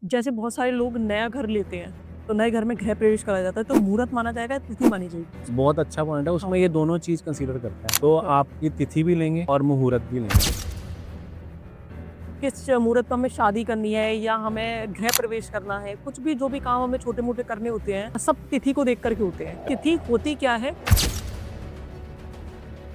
जैसे बहुत सारे लोग नया घर लेते हैं, तो नए घर में गृह प्रवेश कराया जाता है, तो मुहूर्त माना जाएगा, तिथि मानी जाएगी? बहुत अच्छा पॉइंट है, उसमें ये दोनों चीज़ कंसीडर करता है। तो हाँ। आपकी तिथि भी लेंगे और मुहूर्त भी लेंगे। किस मुहूर्त में हमें शादी करनी है या हमें गृह प्रवेश करना है, कुछ भी जो भी काम हमें छोटे-मोटे करने होते हैं, सब तिथि को देख कर के होते हैं। तिथि होती क्या है?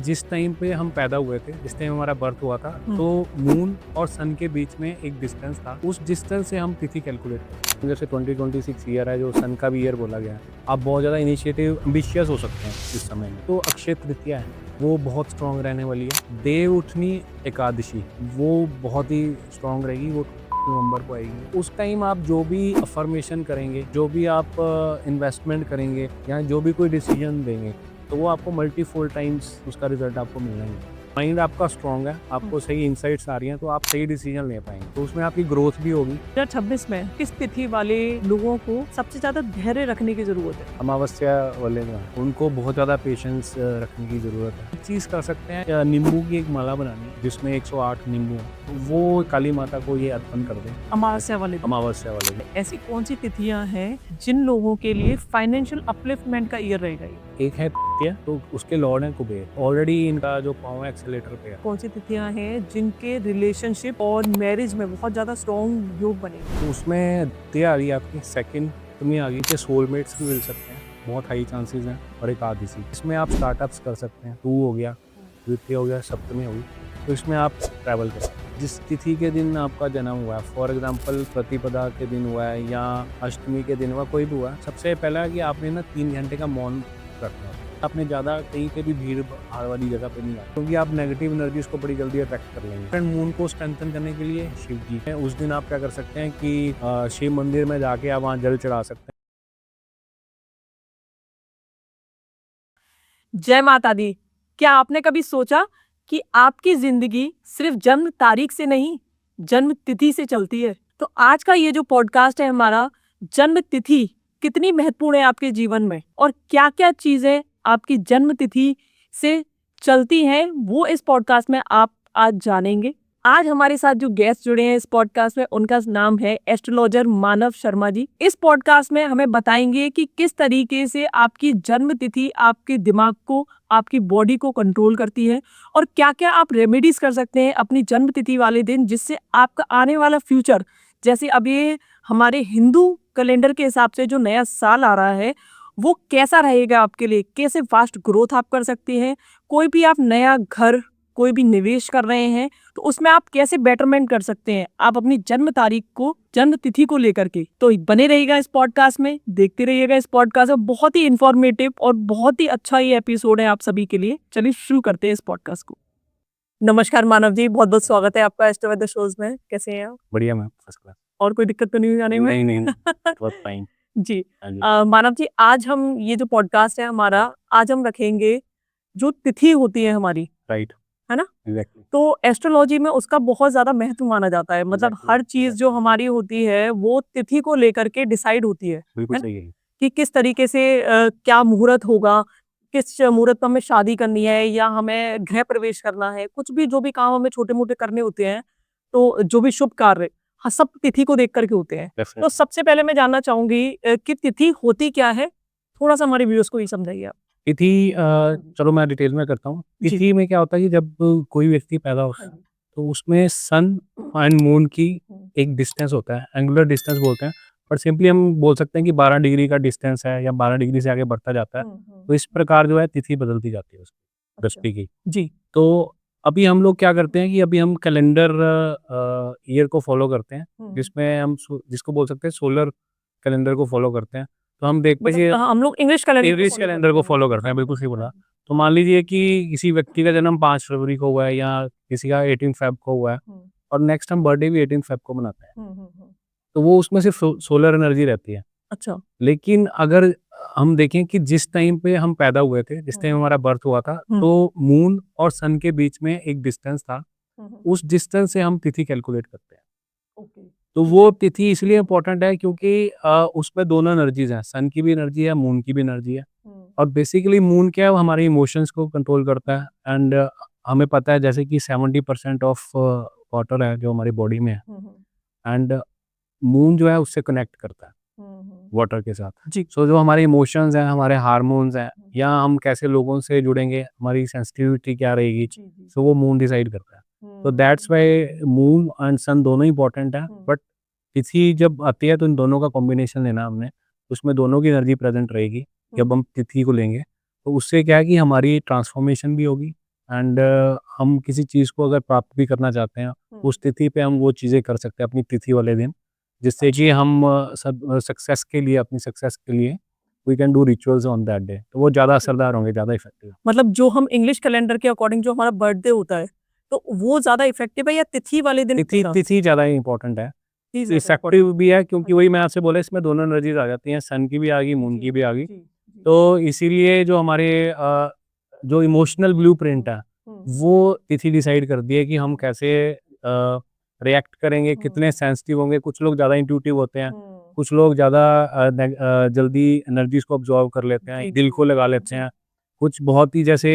जिस टाइम पे हम पैदा हुए थे, जिस टाइम हमारा बर्थ हुआ था, तो मून और सन के बीच में एक डिस्टेंस था। उस डिस्टेंस से हम तिथि कैलकुलेट करते हैं। जैसे 2026 ईयर है, जो सन का भी ईयर बोला गया है। आप बहुत ज़्यादा इनिशिएटिव एम्बिशियस हो सकते हैं इस समय में। तो अक्षय तृतीया है, वो बहुत स्ट्रॉन्ग रहने वाली है। देव उठनी एकादशी, वो बहुत ही स्ट्रॉन्ग रहेगी, वो नवंबर को आएगी। उस टाइम आप जो भी अफर्मेशन करेंगे, जो भी आप इन्वेस्टमेंट करेंगे या जो भी कोई डिसीजन देंगे, तो वो आपको मल्टीफोल्ड टाइम्स उसका रिजल्ट आपको मिलना ही है। माइंड आपका स्ट्रॉन्ग है, आपको सही इंसाइट्स आ रही हैं, तो आप सही डिसीजन ले पाएंगे, तो उसमें आपकी ग्रोथ भी होगी। 2026 में किस तिथि वाले लोगों को सबसे ज्यादा धैर्य रखने की जरूरत है? अमावस्या वाले जो हैं, उनको बहुत ज़्यादा पेशेंस रखने की ज़रूरत है। एक चीज़ कर सकते हैं, नींबू की एक माला बनानी है जिसमें 108 नींबू हैं, तो वो काली माता को ये अर्पण कर दें अमावस्या वाले दिन। अमावस्या वाले दिन। ऐसी कौन सी तिथियां हैं जिन लोगों के लिए फाइनेंशियल अपलिफ्टमेंट का ईयर रहेगा ये? एक है तृतीया, तो उसके लॉर्ड हैं कुबेर। ऑलरेडी इनका जो पाँव एक्सेलेटर पे है। कौन सी तिथियां हैं जिनके रिलेशनशिप और मैरिज में बहुत ज्यादा स्ट्रॉन्ग योग बनेगा? तो उसमें तृतीया आ गई आपकी, सेकंड तुम्हें आ गई कि सोलमेट्स भी मिल सकते हैं, बहुत हाई चांसेस हैं। और एक एकादशी, इसमें आप स्टार्टअप्स कर सकते हैं। 2 हो गया, द्वितीय हो गया, सप्तमी हो गई, तो इसमें आप ट्रैवल कर सकते हैं। जिस तिथि के दिन आपका जन्म हुआ है, फॉर एग्जांपल प्रतिपदा के दिन हुआ है या अष्टमी के दिन हुआ, कोई भी हुआ, सबसे पहला कि आपने ना 3 घंटे का मौन रखना है। आपने ज़्यादा कहीं पे भी भीड़ भाड़ वाली जगह पे नहीं आना, क्योंकि आप नेगेटिव एनर्जीज को बड़ी जल्दी अट्रैक्ट कर लेंगे। एंड मून को स्ट्रेंथन करने के लिए शिव जी हैं, उस दिन आप क्या कर सकते हैं कि शिव मंदिर में जाके आप वहाँ जल चढ़ा सकते हैं। जय माता दी। क्या आपने कभी सोचा कि आपकी जिंदगी सिर्फ जन्म तारीख से नहीं, जन्म तिथि से चलती है? तो आज का ये जो पॉडकास्ट है हमारा, जन्म तिथि कितनी महत्वपूर्ण है आपके जीवन में और क्या-क्या चीजें आपकी जन्म तिथि से चलती हैं, वो इस पॉडकास्ट में आप आज जानेंगे। आज हमारे साथ जो गेस्ट जुड़े हैं इस पॉडकास्ट में, उनका नाम है एस्ट्रोलॉजर मानव शर्मा जी। इस पॉडकास्ट में हमें बताएंगे कि किस तरीके से आपकी जन्म तिथि आपके दिमाग को, आपकी बॉडी को कंट्रोल करती है और क्या-क्या आप रेमेडीज कर सकते हैं अपनी जन्म तिथि वाले दिन, जिससे आपका आने वाला फ्यूचर, जैसे अब ये हमारे हिंदू कैलेंडर के हिसाब से जो नया साल आ रहा है, वो कैसा रहेगा आपके लिए, कैसे फास्ट ग्रोथ आप कर सकते हैं, कोई भी आप नया घर, कोई भी निवेश कर रहे हैं, तो उसमें आप कैसे बेटरमेंट कर सकते हैं आप अपनी जन्म तारीख को, जन्म तिथि को लेकर के। तो बने रहिएगा इस पॉडकास्ट में, देखते रहिएगा इस पॉडकास्ट में। बहुत ही इंफॉर्मेटिव और बहुत ही अच्छा ये एपिसोड है आप सभी के लिए। चलिए शुरू करते हैं इस पॉडकास्ट को। नमस्कार मानव जी, बहुत बहुत स्वागत है आपका एस्ट्रो वेदर शोज में। कैसे हैं आप? बढ़िया मैम, फर्स्ट क्लास। और कोई दिक्कत तो नहीं हुई आने में? नहीं नहीं, बहुत फाइन। जी। हाँ जी। मानव जी, आज हम ये जो पॉडकास्ट है हमारा, आज हम रखेंगे जो तिथि होती है हमारी, राइट। है ना? एग्जैक्टली। तो एस्ट्रोलॉजी में उसका बहुत ज़्यादा महत्व माना जाता है। मतलब एग्जैक्टली हर चीज़ जो हमारी होती है, वो तिथि को लेकर के डिसाइड होती है बिल्कुल ना? सही है। कि किस तरीके से क्या मुहूर्त होगा, किस मुहूर्त में हमें शादी करनी है या हमें गृह प्रवेश करना है, कुछ भी जो भी काम हमें छोटे-मोटे करने होते हैं, तो जो भी शुभ कार्य, हाँ, सब तिथि को देख कर के होते हैं। तो डेफिनेटली। सबसे पहले मैं जानना चाहूँगी कि तिथि होती क्या है? थोड़ा-सा हमारे व्यूअर्स को ये समझाइए आप। तिथि चलो मैं डिटेल में करता हूँ। जी। तिथि में क्या होता है कि जब कोई व्यक्ति पैदा होता हाँ है, जी। तो उसमें सन एंड मून की हुँ। एक डिस्टेंस होता है, एंगुलर डिस्टेंस बोलते हैं। पर सिंपली हम बोल सकते हैं कि 12 डिग्री का डिस्टेंस है या 12 डिग्री से आगे बढ़ता जाता है। तो इस प्रकार जो है तिथि बदलती जाती है उसकी, अच्छा। दृष्टि की। जी। तो अभी हम लोग क्या करते हैं कि अभी हम कैलेंडर ईयर को फॉलो करते हैं, जिसमें हम जिसको बोल सकते हैं सोलर कैलेंडर को फॉलो करते हैं। तो हम देखते हैं मतलब हम लोग इंग्लिश इंग्लिश कैलेंडर को फॉलो करते हैं, बिल्कुल सही बोला। तो मान लीजिए कि किसी व्यक्ति का जन्म 5 फरवरी को हुआ है या किसी का 18 फ़ेब को हुआ है और नेक्स्ट हम बर्थडे भी 18 फ़ेब को मनाते हैं। तो वो उसमें सिर्फ सोलर एनर्जी रहती है। अच्छा। लेकिन अगर हम देखें कि जिस टाइम पे हम पैदा हुए थे, जिस टाइम हमारा बर्थ हुआ था, तो मून और सन के बीच में एक डिस्टेंस था। उस डिस्टेंस से हम तिथि कैलकुलेट करते हैं। ओके। तो वो तिथि इसलिए इम्पोर्टेंट है क्योंकि उसमें दोनों एनर्जीज़ हैं, सन की भी एनर्जी है, मून की भी एनर्जी है। और बेसिकली मून क्या है, वो हमारे इमोशंस को कंट्रोल करता है। एंड हमें पता है जैसे कि 70% ऑफ वाटर है जो हमारी बॉडी में है। एंड मून जो है उससे कनेक्ट करता है वाटर के साथ। जी। सो जो हमारे इमोशंस हैं, हमारे हार्मोन्स हैं, या हम कैसे लोगों से जुड़ेंगे, हमारी सेंसिटिविटी क्या रहेगी, सो वो मून डिसाइड करता है। तो दैट्स वाई मून एंड सन दोनों इंपॉर्टेंट है, बट तिथि जब आती है तो इन दोनों का कॉम्बिनेशन लेना हमने, उसमें दोनों की एनर्जी प्रेजेंट रहेगी। जब हम तिथि को लेंगे तो उससे क्या है कि हमारी ट्रांसफॉर्मेशन भी होगी, एंड हम किसी चीज़ को अगर प्राप्त भी करना चाहते हैं उस तिथि पे हम वो चीज़ें कर सकते हैं अपनी तिथि वाले दिन, जिससे कि हम सक्सेस के लिए, अपनी सक्सेस के लिए we can do rituals on that day, तो वो ज़्यादा असरदार होंगे, ज़्यादा इफेक्टिव। मतलब जो हम इंग्लिश कैलेंडर के अकॉर्डिंग जो हमारा बर्थडे होता है तो वो ज्यादा इफेक्टिव है या तिथि वाले दिन तिथि का? तिथि ज़्यादा इंपॉर्टेंट है, तिथि ज्यादा इफेक्टिव भी है, क्योंकि वही मैं आपसे बोला इसमें दोनों एनर्जीज आ जाती हैं, सन की भी आ गई, मून की भी आ गई। तो इसीलिए जो हमारे जो इमोशनल ब्लूप्रिंट है वो तिथि डिसाइड करती है कि हम कैसे रिएक्ट करेंगे, कितने सेंसिटिव होंगे। कुछ लोग ज़्यादा इंट्यूटिव होते हैं, कुछ लोग ज़्यादा जल्दी एनर्जीज को ऑब्जॉर्व कर लेते हैं, दिल को लगा लेते हैं। कुछ बहुत ही जैसे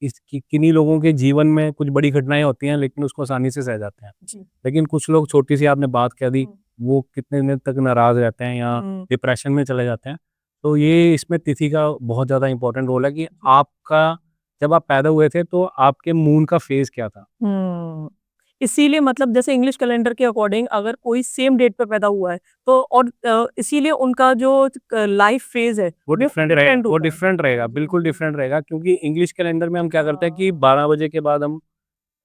किन्हीं लोगों के जीवन में कुछ बड़ी घटनाएं होती हैं लेकिन उसको आसानी से सह जाते हैं, लेकिन कुछ लोग, छोटी सी आपने बात कह दी, वो कितने दिन तक नाराज रहते हैं या डिप्रेशन में चले जाते हैं। तो ये इसमें तिथि का बहुत ज़्यादा इंपॉर्टेंट रोल है कि आपका, जब आप पैदा हुए थे तो आपके मून का फेज क्या था। इसीलिए मतलब जैसे इंग्लिश कैलेंडर के अकॉर्डिंग अगर कोई सेम डेट पे पैदा हुआ है तो और इसीलिए उनका जो लाइफ फेज है वो डिफरेंट रहेगा, वो होता है। डिफरेंट रहेगा, बिल्कुल डिफरेंट रहेगा, क्योंकि इंग्लिश कैलेंडर में हम क्या करते हैं कि 12 बजे के बाद हम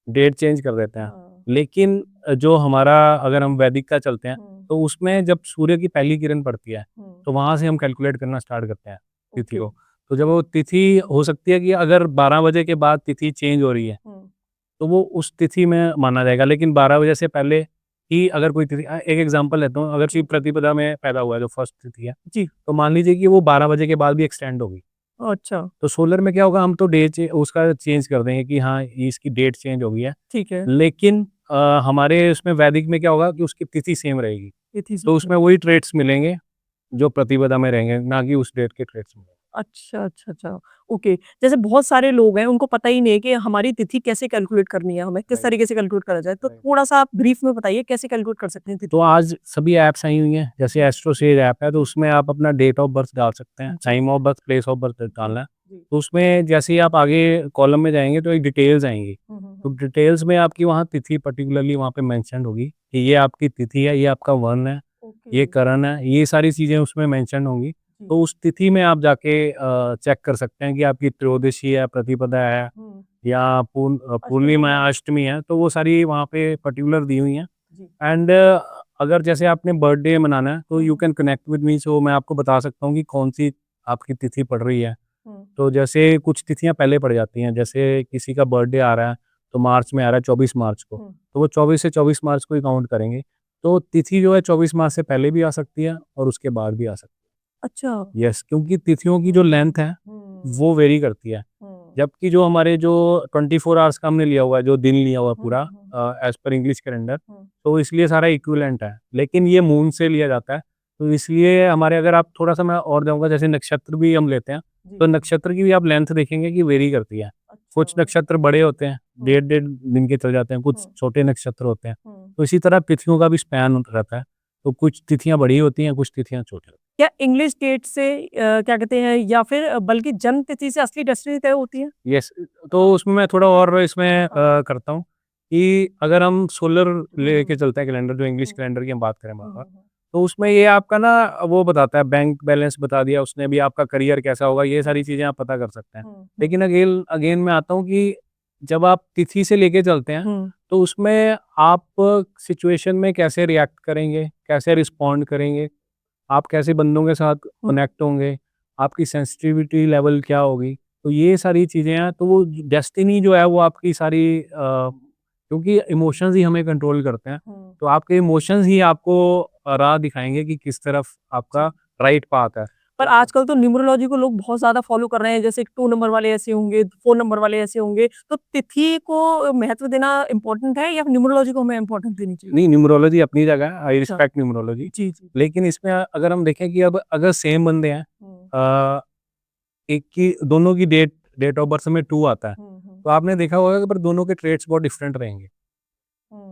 डेट चेंज कर देते हैं। लेकिन जो हमारा, अगर हम वैदिक का चलते हैं तो उसमें जब सूर्य की पहली किरण पड़ती है तो वहां से हम कैलकुलेट करना स्टार्ट करते हैं तिथि को। तो जब वो तिथि हो सकती है कि अगर 12 बजे के बाद तिथि चेंज हो रही है तो वो उस तिथि में माना जाएगा, लेकिन 12 बजे से पहले ही अगर कोई तिथि, एक एग्जांपल लेता हूँ, अगर शिव प्रतिपदा में पैदा हुआ है जो फर्स्ट तिथि है जी। तो मान लीजिए कि वो 12 बजे के बाद भी एक्सटेंड होगी। अच्छा, तो सोलर में क्या होगा, हम तो डेट उसका चेंज कर देंगे कि हाँ ये इसकी डेट चेंज हो गई है, ठीक है। लेकिन हमारे उसमें वैदिक में क्या होगा कि उसकी तिथि सेम रहेगी, तिथि तो उसमें वही ट्रेड्स मिलेंगे जो प्रतिपदा में रहेंगे, ना कि उस डेट के ट्रेड्स मिलेंगे। अच्छा, ओके। जैसे बहुत सारे लोग हैं उनको पता ही नहीं है कि हमारी तिथि कैसे कैलकुलेट करनी है, हमें किस राइट, तरीके से कैलकुलेट करा जाए, तो राइट। थोड़ा-सा आप ब्रीफ में बताइए कैसे कैलकुलेट कर सकते हैं तिथि? तो आज सभी ऐप्स आई हुई हैं, जैसे एस्ट्रोसेज ऐप है, तो उसमें आप अपना डेट ऑफ बर्थ डाल सकते हैं, time of birth, place of birth डालना है। तो उसमें जैसे ही आप आगे कॉलम में जाएंगे तो एक डिटेल्स आएंगी, तो डिटेल्स में आपकी वहाँ तिथि पर्टिकुलरली वहाँ पे मेंशन होगी कि ये आपकी तिथि है, ये आपका वर्ण है, ये करण है, ये सारी चीज़ें उसमें मेंशन होंगी। तो उस तिथि में आप जाके चेक कर सकते हैं कि आपकी त्रयोदशी है, प्रतिपदा है, या पूर्णिमा है, अष्टमी है, तो वो सारी वहाँ पे पर्टिकुलर दी हुई हैं। एंड अगर जैसे आपने बर्थडे मनाना है तो you can connect with me, so मैं आपको बता सकता हूँ कि कौन सी आपकी तिथि पड़ रही है। तो जैसे कुछ तिथियां पहले पड़ जाती हैं, जैसे किसी का बर्थडे आ रहा है तो मार्च में आ रहा है 24 मार्च को, तो वो 24 से 24 मार्च को ही काउंट करेंगे। तो तिथि जो है 24 मार्च से पहले भी आ सकती है और उसके बाद भी आ सकती अच्छा। है। यस, क्योंकि तिथियों की जो लेंथ है वो वेरी करती है, जबकि जो हमारे जो 24 आवर्स का हमने लिया हुआ है, जो दिन लिया हुआ है पूरा एज पर इंग्लिश कैलेंडर, तो इसलिए सारा इक्विवेलेंट है, लेकिन ये मून से लिया जाता है। तो इसलिए हमारे, अगर आप थोड़ा सा मैं और जाऊंगा, जैसे नक्षत्र भी हम लेते हैं, तो नक्षत्र की भी आप लेंथ देखेंगे कि वेरी करती है। कुछ नक्षत्र बड़े होते हैं, 1.5 दिन के चल जाते हैं, कुछ छोटे नक्षत्र होते हैं। तो इसी तरह तिथियों का भी स्पैन रहता है, तो कुछ तिथियां बड़ी होती हैं, कुछ तिथियां छोटी होती क्या इंग्लिश डेट से क्या कहते हैं या फिर बल्कि जन्म तिथि से असली डेस्टिनी तय होती है? हैं। यस, तो उसमें मैं थोड़ा और इसमें करता हूँ कि अगर हम सोलर लेके चलते हैं कैलेंडर, जो इंग्लिश कैलेंडर की हम बात करें बार, तो उसमें ये आपका ना वो बताता है, बैंक बैलेंस बता दिया उसने भी, आपका करियर कैसा होगा, ये सारी चीज़ें आप पता कर सकते हैं। लेकिन अगेन अगेन मैं आता हूँ कि जब आप तिथि से लेके चलते हैं तो उसमें आप सिचुएशन में कैसे रिएक्ट करेंगे, कैसे रिस्पॉन्ड करेंगे, आप कैसे बंदों के साथ कनेक्ट होंगे, आपकी सेंसिटिविटी लेवल क्या होगी, तो ये सारी चीज़ें हैं। तो वो डेस्टिनी जो है वो आपकी सारी क्योंकि इमोशंस ही हमें कंट्रोल करते हैं, तो आपके इमोशंस ही आपको राह दिखाएंगे कि किस तरफ आपका राइट पाथ है। पर आजकल तो न्यूमरोलॉजी को लोग बहुत ज़्यादा फ़ॉलो कर रहे हैं, जैसे 2 नंबर वाले ऐसे होंगे, 4 नंबर वाले ऐसे होंगे, तो तिथि को महत्व देना इम्पोर्टेंट है या फिर न्यूमरोलॉजी को हमें इम्पोर्टेंस देनी चाहिए? नहीं, न्यूमरोलॉजी अपनी जगह है, आई अच्छा। रिस्पेक्ट न्यूमरोलॉजी, जी। लेकिन इसमें अगर हम देखें कि अब अगर सेम बंदे हैं, अ, एक की, दोनों की डेट ऑफ बर्थ में 2 आता है, तो आपने देखा होगा कि पर दोनों के ट्रेड्स बहुत डिफरेंट रहेंगे।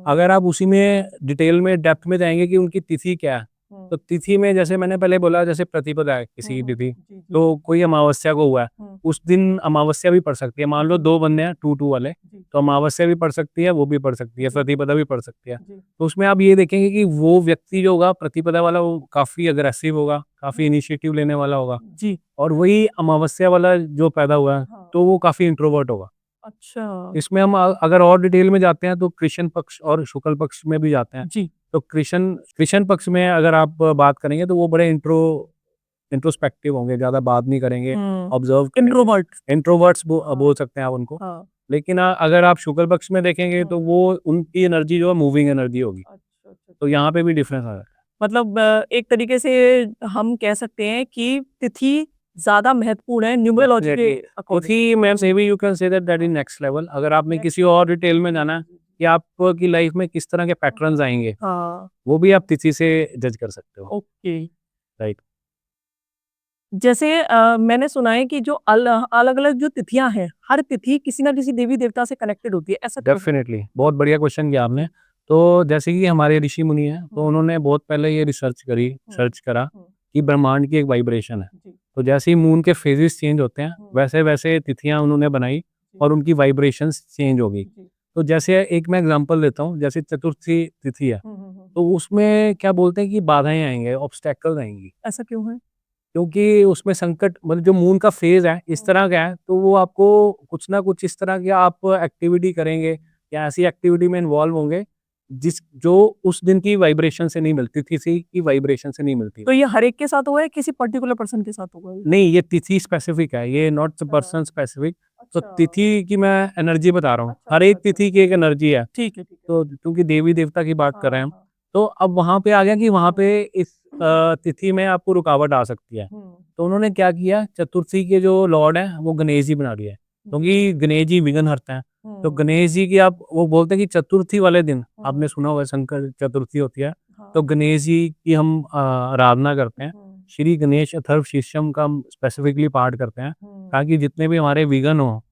अगर आप उसी में डिटेल में डेप्थ में जाएंगे कि उनकी तिथि क्या है, तो तिथि में जैसे मैंने पहले बोला, जैसे प्रतिपदा है किसी की तिथि, तो कोई अमावस्या को हुआ है, उस दिन अमावस्या भी पड़ सकती है। मान लो 2 बंदे हैं 2-2 वाले, तो अमावस्या भी पड़ सकती है, वो भी पड़ सकती है, प्रतिपदा भी पड़ सकती है। तो उसमें आप ये देखेंगे कि वो व्यक्ति जो होगा प्रतिपदा वाला, वो काफ़ी अग्रेसिव होगा, काफ़ी इनिशिएटिव लेने वाला होगा, जी। और वही अमावस्या वाला जो पैदा हुआ है, तो वो काफ़ी इंट्रोवर्ट होगा। अच्छा। इसमें हम अगर और डिटेल में जाते हैं तो कृष्ण पक्ष और शुक्ल पक्ष में भी जाते हैं। जी। तो कृष्ण पक्ष में अगर आप बात करेंगे तो वो बड़े इंट्रोस्पेक्टिव होंगे, ज़्यादा बात नहीं करेंगे, ऑब्जर्व इंट्रोवर्ट। इंट्रोवर्ट्स हाँ। बोल सकते हैं आप उनको। हाँ। लेकिन अगर आप शुक्ल पक्ष में देखेंगे तो वो उनकी एनर्जी जो है मूविंग एनर्जी होगी। अच्छा। तो यहाँ पे भी डिफरेंस आ जाता है। मतलब एक तरीके से हम कह सकते हैं कि तिथि ज़्यादा महत्वपूर्ण है न्यूमरोलॉजी के Definitely. अकॉर्डिंग। उसी में maybe you can say that in next level, अगर आपने किसी और डिटेल में जाना है कि आपकी लाइफ में किस तरह के पैटर्न्स आएंगे, हाँ। वो भी आप तिथि से जज कर सकते हो। ओके। राइट। जैसे मैंने सुना है कि जो अलग-अलग जो तिथियां हैं, हर तिथि किसी ना किसी देवी देवता से कनेक्टेड होती है, ऐसा क्यों है? डेफिनेटली, बहुत बढ़िया क्वेश्चन किया आपने। तो जैसे कि हमारे ऋषि मुनि हैं, तो उन्होंने बहुत पहले ये सर्च करा कि ब्रह्मांड की एक वाइब्रेशन है। तो जैसे ही मून के फेजेस चेंज होते हैं, वैसे वैसे तिथियां उन्होंने बनाई और उनकी वाइब्रेशंस चेंज हो गई। तो जैसे एक मैं एग्जांपल देता हूँ, जैसे चतुर्थी तिथि है, तो उसमें क्या बोलते हैं कि बाधाएं आएंगे, ऑब्स्टेकल्स आएंगी, ऐसा क्यों है? क्योंकि उसमें संकट, मतलब जो मून का फेज है इस तरह का है, तो वो आपको कुछ ना कुछ इस तरह की आप एक्टिविटी करेंगे या ऐसी एक्टिविटी में इन्वॉल्व होंगे जो उस दिन की वाइब्रेशन से नहीं मिलती, तिथि की वाइब्रेशन से नहीं मिलती। तो ये हर एक के साथ हुआ है, किसी पर्टिकुलर पर्सन के साथ हुआ है? नहीं, ये तिथि स्पेसिफिक है, ये नॉट पर्सन स्पेसिफिक। तो तिथि की मैं एनर्जी बता रहा हूँ, हर एक तिथि की एक एनर्जी है। ठीक है। तो क्योंकि देवी देवता की बात कर रहे हैं हम, तो अब वहां पे आ गया कि वहां पे इस तिथि में आपको रुकावट आ सकती है। तो उन्होंने क्या किया, चतुर्थी के जो लॉर्ड है वो गणेश जी बना दिया है, क्योंकि गणेश जी विघ्न हरते हैं। तो गणेश जी की आप वो बोलते हैं कि चतुर्थी वाले दिन, आपने सुना होगा शंकर चतुर्थी होती है, तो गणेश जी की हम आराधना करते हैं। श्री गणेश अथर्व शीर्षम का हम स्पेसिफिकली पाठ करते हैं, ताकि जितने भी हमारे विघ्न हो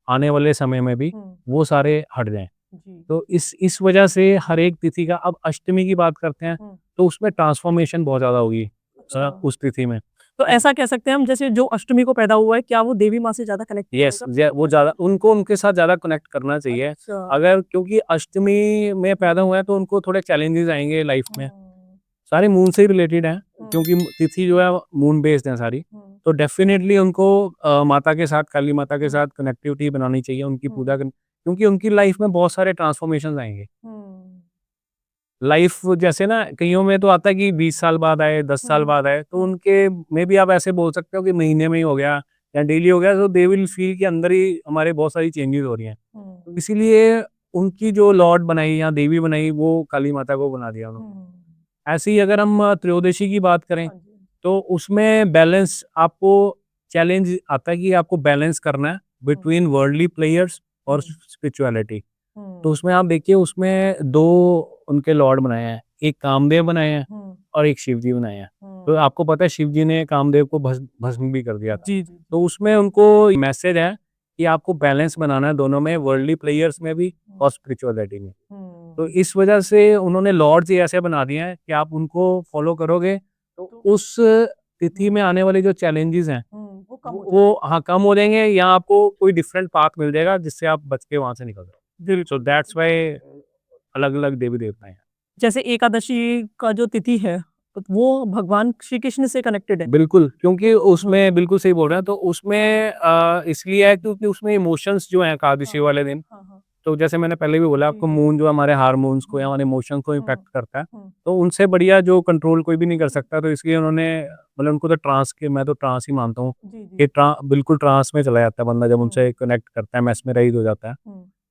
आने वाले समय में भी वो सारे हट जाएं। तो इस वजह से हर एक तिथि का, अब अष्टमी की बात करते हैं तो उसमें ट्रांसफॉर्मेशन बहुत ज्यादा होगी उस तिथि में। तो ऐसा कह सकते हैं हम, जैसे जो अष्टमी को पैदा हुआ है, क्या वो देवी माँ से ज्यादा कनेक्ट? यस, वो ज्यादा उनको उनके साथ ज्यादा कनेक्ट करना चाहिए। अच्छा। अगर क्योंकि अष्टमी में पैदा हुआ है तो उनको थोड़े चैलेंजेस आएंगे लाइफ में, सारे मून से ही रिलेटेड हैं, क्योंकि तिथि जो है मून बेस्ड है सारी। तो डेफिनेटली उनको माता के साथ, काली माता के साथ कनेक्टिविटी बनानी चाहिए, उनकी पूजा क्योंकि उनकी लाइफ में बहुत सारे ट्रांसफॉर्मेशन आएंगे। लाइफ जैसे ना कईयों में तो आता है कि 20 साल बाद आए, 10 साल बाद आए, तो उनके में भी आप ऐसे बोल सकते हो कि महीने में ही हो गया या डेली हो गया, तो दे विल फील कि अंदर ही हमारे बहुत सारी चेंजेस हो रही हैं। तो इसीलिए उनकी जो लॉर्ड बनाई या देवी बनाई वो काली माता को बना दिया उन्होंने। ऐसे ही अगर हम त्रयोदशी की बात करें तो उसमें बैलेंस, आपको चैलेंज आता है कि आपको बैलेंस करना है बिटवीन वर्ल्डली प्लेयर्स और स्पिरिचुअलिटी। तो उसमें आप देखिए, उसमें 2 उनके लॉर्ड बनाए हैं, एक कामदेव बनाए हैं और एक शिव जी बनाए हैं। तो आपको पता है शिव जी ने कामदेव को भस्म भी कर दिया था। जी। तो उसमें उनको मैसेज है कि आपको बैलेंस बनाना है दोनों में, वर्ल्डली प्लेयर्स में भी और स्पिरिचुअलिटी में। तो इस वजह से उन्होंने लॉर्ड्स ही ऐसे बना दिए हैं कि आप उनको फॉलो करोगे तो उस तिथि में आने वाले जो चैलेंजेस हैं वो हाँ कम हो जाएंगे, या आपको कोई डिफरेंट पाथ मिल जाएगा जिससे आप बच के वहां से निकल जाओ। सो दैट्स व्हाई अलग अलग देवी देवता हैं। जैसे एकादशी का जो तिथि है, तो वो भगवान श्री कृष्ण से कनेक्टेड है। बिल्कुल, क्योंकि उसमें बिल्कुल सही बोल रहे हैं। तो उसमें इसलिए है क्योंकि उसमें इमोशंस जो हैं एकादशी वाले दिन, तो जैसे मैंने पहले भी बोला आपको, मून जो हमारे हार्मोन्स को या हमारे इमोशंस को इम्पैक्ट करता है, तो उनसे बढ़िया जो कंट्रोल कोई भी नहीं कर सकता। तो इसलिए उन्होंने, मतलब उनको तो ट्रांस के, मैं तो ट्रांस ही मानता हूँ कि बिल्कुल ट्रांस में चला जाता है बंदा जब उनसे कनेक्ट करता है, मैस्मराइज हो जाता है,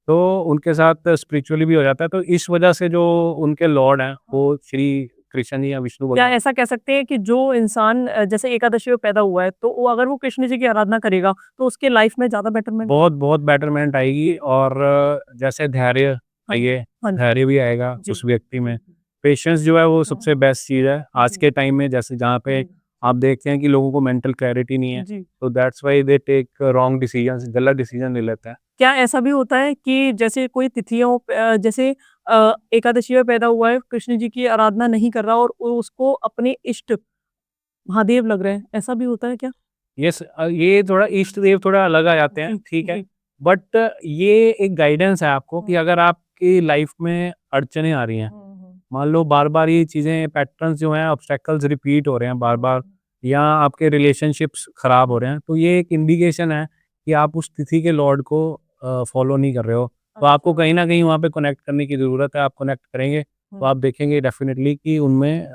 तो उनके साथ स्पिरिचुअली भी हो जाता है। तो इस वजह से जो उनके लॉर्ड हैं वो श्री कृष्ण जी या विष्णु क्या भगवान। ऐसा कह सकते हैं कि जो इंसान जैसे एकादशी में पैदा हुआ है, तो वो अगर वो कृष्ण जी की आराधना करेगा तो उसके लाइफ में ज्यादा बेटरमेंट? बहुत बहुत बेटरमेंट आएगी, और जैसे धैर्य आइए, हाँ जी। धैर्य भी आएगा जी। उस व्यक्ति में। पेशेंस जो है वो सबसे बेस्ट चीज़ है आज के टाइम में, जैसे जहाँ पे आप देखते हैं कि लोगों को मेंटल क्लैरिटी नहीं है, जी। तो that's why they take wrong decisions, गलत डिसीजन ले लेते हैं। क्या ऐसा भी होता है कि जैसे कोई तिथियों जैसे एकादशी में पैदा हुआ है, कृष्ण जी की आराधना नहीं कर रहा और वो उसको अपने इष्ट महादेव लग रहे हैं, ऐसा भी होता है क्या? यस, ये थोड़ा इष्ट देव थोड़ा अलग आ जाते हैं, जी, ठीक है। जी। बट ये एक गाइडेंस है आपको कि हुँ। अगर आपकी लाइफ में अड़चनें आ रही हैं, मान लो बार-बार ये चीज़ें पैटर्न्स जो हैं ऑब्स्टैकल्स रिपीट हो रहे हैं बार-बार, या आपके रिलेशनशिप्स खराब हो रहे हैं, तो ये एक इंडिकेशन है कि आप उस तिथि के लॉर्ड को फॉलो नहीं कर रहे हो। तो आपको कहीं न कहीं वहाँ पे कनेक्ट करने की ज़रूरत है, आप कनेक्ट करेंगे, तो आप देखेंगे डेफ़िनिटली कि उनमें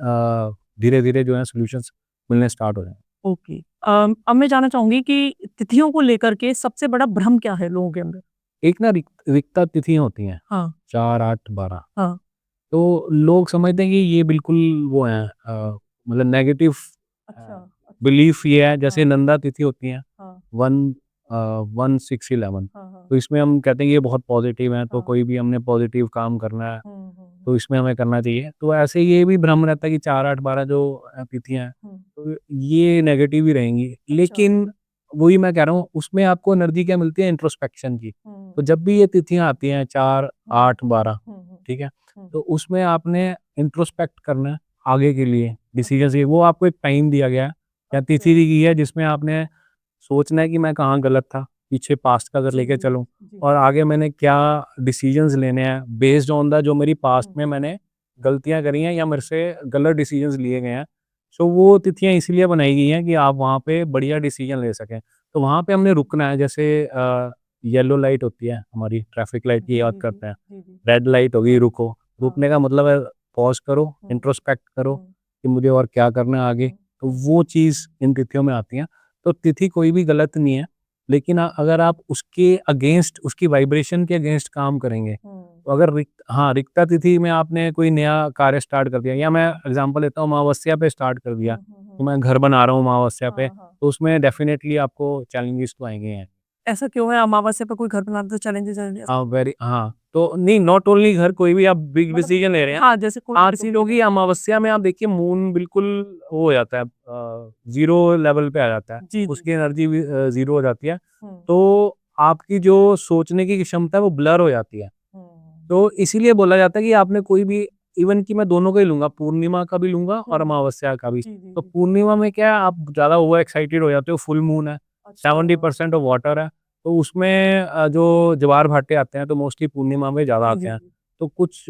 धीरे-धीरे जो है सॉल्यूशंस मिलने स्टार्ट हो जाएँगे। ओके। अब मैं जानना चाहूँगी कि तिथियों को लेकर के सबसे बड़ा भ्रम क्या है लोगों के अंदर? एक ना रिक्ता तिथियाँ होती हैं, हाँ, 4, 8, 12, हाँ। तो लोग समझते हैं कि ये बिल्कुल वो हैं मतलब नेगेटिव अच्छा, अच्छा। बिलीफ ये है, जैसे हाँ, नंदा तिथि होती है हाँ, 1 1, 6, 11, हाँ, हाँ, तो इसमें हम कहते हैं कि ये बहुत पॉजिटिव है, तो हाँ। कोई भी हमने पॉजिटिव काम करना है, हुँ, हुँ, तो इसमें हमें करना चाहिए। तो ऐसे ये भी भ्रम रहता है कि 4, 8, 12 जो तिथियाँ हैं, हुँ। तो ये नेगेटिव ही रहेंगी। अच्छा। लेकिन वही मैं कह रहा हूँ, उसमें आपको एनर्जी क्या मिलती है? इंट्रोस्पेक्शन की। हुँ, तो जब भी ये तिथियाँ आती हैं 4, हुँ, 8, 12, हुँ, हुँ, ठीक है? हुँ, तो उसमें आपने इंट्रोस्पेक्ट करना है आगे के लिए, डिसीज़न्स ये वो आपको एक टाइम दिया गया है या तिथि अच्छा। दी गई है जिसमें आपने सोचना है कि मैं कहाँ गलत था, पीछे पास्ट का अगर जी, लेके जी, चलूँ जी। और आगे मैंने क्या डिसीज़न्स लेने हैं बेस्ड ऑन द जो मेरी पास्ट हुँ, में मैंने गलतियाँ करी हैं या मेरे से गलत डिसीज़न्स लिए गए हैं। सो वो तिथियाँ इसलिए बनाई गई हैं कि आप वहाँ पे बढ़िया डिसीज़न ले सकें। तो वहाँ पे हमने रुकना है, जैसे येलो लाइट होती है हमारी ट्रैफिक लाइट की जी, याद जी, जी, करते हैं। जी, जी। रेड लाइट होगी हाँ, रुको, हाँ। रुकने का मतलब है पॉज़ करो, हुँ, इंट्रोस्पेक्ट करो हुँ, कि मुझे और क्या करना है आगे। हुँ, तो हुँ, वो चीज़ इन तिथियों में आती है। तो तिथि कोई भी गलत नहीं है, लेकिन अगर आप उसके अगेंस्ट उसकी वाइब्रेशन के अगेंस्ट काम करेंगे, हुँ। तो अगर रिक्ता तिथि में आपने कोई नया कार्य स्टार्ट कर दिया या मैं एग्ज़ाम्पल लेता हूँ अमावस्या पे स्टार्ट कर दिया, हुँ, हुँ, तो हुँ। मैं घर बना रहा हूँ अमावस्या पे, हाँ, हाँ। तो उसमें डेफ़िनेटली आपको चैलेंजेस तो आएँगे ही। ऐसा क्यों है अमावस्या पे कोई घर बनाता है तो चैलेंजेस आएँगे ऐसा हाँ, क्यों? वेरी हाँ, तो नहीं नॉट ओनली घर कोई भी आप बिग मतलब डिसीज़न ले रहे हैं। हाँ, जैसे कोई आज चीज़ होगी अमावस्या में आप देखिए मून बिल्कुल वो हो जाता है ज़ीरो लेवल पे आ जाता है। जी, जी, उसकी जी। एनर्जी भी ज़ीरो हो जाती है। हुँ, तो आपकी जो सोचने की क्षमता है वो ब्लर हो जाती है। हुँ। तो इसीलिए बोला जाता है कि आपने कोई भी इवन कि मैं दोनों का ही लूँगा, पूर्णिमा का भी लूँगा और हुँ। अमावस्या का भी। जी, जी, तो जी। पूर्णिमा में क्या है आप ज़्यादा ओवर एक्साइटेड हो जाते हो, फुल मून है, अच्छा। 70% ऑफ वाटर है। तो उसमें जो ज्वार-भाटे आते हैं तो मोस्टली पूर्णिमा में ज़्यादा जी, आते जी, हैं। जी। तो कुछ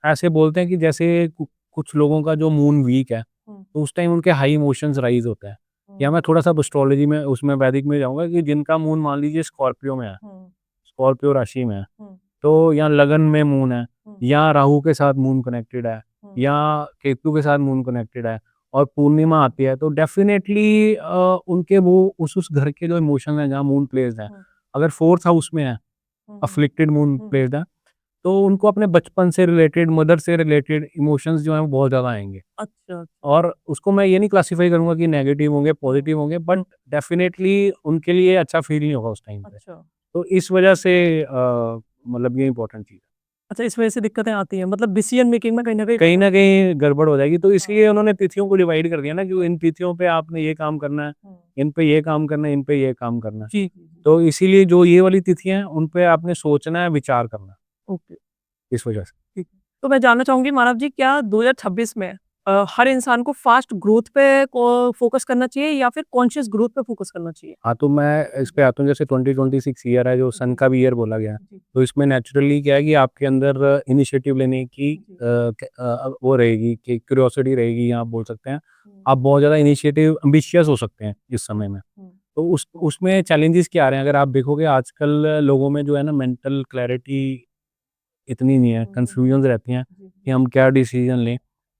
ऐसे बोलते हैं कि जैसे कुछ लोगों का जो मून वीक है, हुँ, तो उस टाइम उनके हाई इमोशंस राइज़ होते हैं। या मैं हुँ, थोड़ा-सा अब एस्ट्रोलॉजी में उसमें वैदिक में जाऊँगा कि जिनका मून मान लीजिए स्कॉर्पियो में है, हुँ, स्कॉर्पियो राशि में है, हुँ, तो या लगन में मून है, हुँ, या राहु के साथ मून कनेक्टेड है, हुँ, या केतु के साथ मून कनेक्टेड है और पूर्णिमा आती है, तो डेफ़िनेटली उनके वो उस घर के जो इमोशन हैं जहाँ मून प्लेस्ड है, हुँ, अगर 4th हाउस में है, हुँ, हुँ, अफ़्लिक्टेड मून हुँ, प्लेस्ड है, तो उनको अपने बचपन से रिलेटेड, मदर से रिलेटेड इमोशंस जो हैं वो बहुत ज़्यादा आएँगे। अच्छा, और उसको मैं ये नहीं क्लासिफ़ाई करूँगा कि नेगेटिव होंगे, हुँ, पॉज़िटिव होंगे, बट हुँ, डेफ़िनेटली उनके लिए अच्छा फ़ील नहीं होगा उस टाइम पे। अच्छा। तो इस वजह से मतलब ये इम्पोर्टेंट चीज़ है। अच्छा, इस वजह से दिक्कतें आती हैं, मतलब डिसीज़न मेकिंग में कहीं न कहीं कहीं गड़बड़ न कहीं गड़बड़ हो जाएगी, तो इसलिए हाँ, उन्होंने तिथियों को डिवाइड कर दिया ना कि इन तिथियों पे आपने ये काम करना है, हुँ। इन पे ये काम करना है, इन पे ये काम करना है। जी, जी, जी। तो इसीलिए जो ये वाली तिथियाँ हैं, उन पे आपने सोचना है, विचार करना है, ओके, इस वजह से। ठीक है। तो मैं जानना चाहूँगी मानव जी क्या 2026 में हर इंसान को फ़ास्ट ग्रोथ पे को फ़ोकस करना चाहिए या फिर कॉन्शियस ग्रोथ पे फ़ोकस करना चाहिए? हाँ, तो मैं इस पे आता हूँ, जैसे 2026 ईयर है जो सन जी, का भी ईयर बोला गया है। जी, तो इसमें नेचुरली क्या है कि आपके अंदर इनिशिएटिव लेने की जी। वो रहेगी कि क्यूरियोसिटी रहेगी, या आप बोल सकते हैं। हुँ, आप बहुत ज़्यादा इनिशिएटिव एम्बिशियस हो सकते हैं इस हुँ, समय में। हुँ, तो उसमें चैलेंजेस क्या आ रहे हैं? अगर आप देखोगे आजकल लोगों में जो है ना मेंटल क्लैरिटी इतनी नहीं है, हुँ, हुँ, हुँ। कन्फ्यूजन्स रहती हैं जी, कि जी। हम क्या डिसीज़न लें।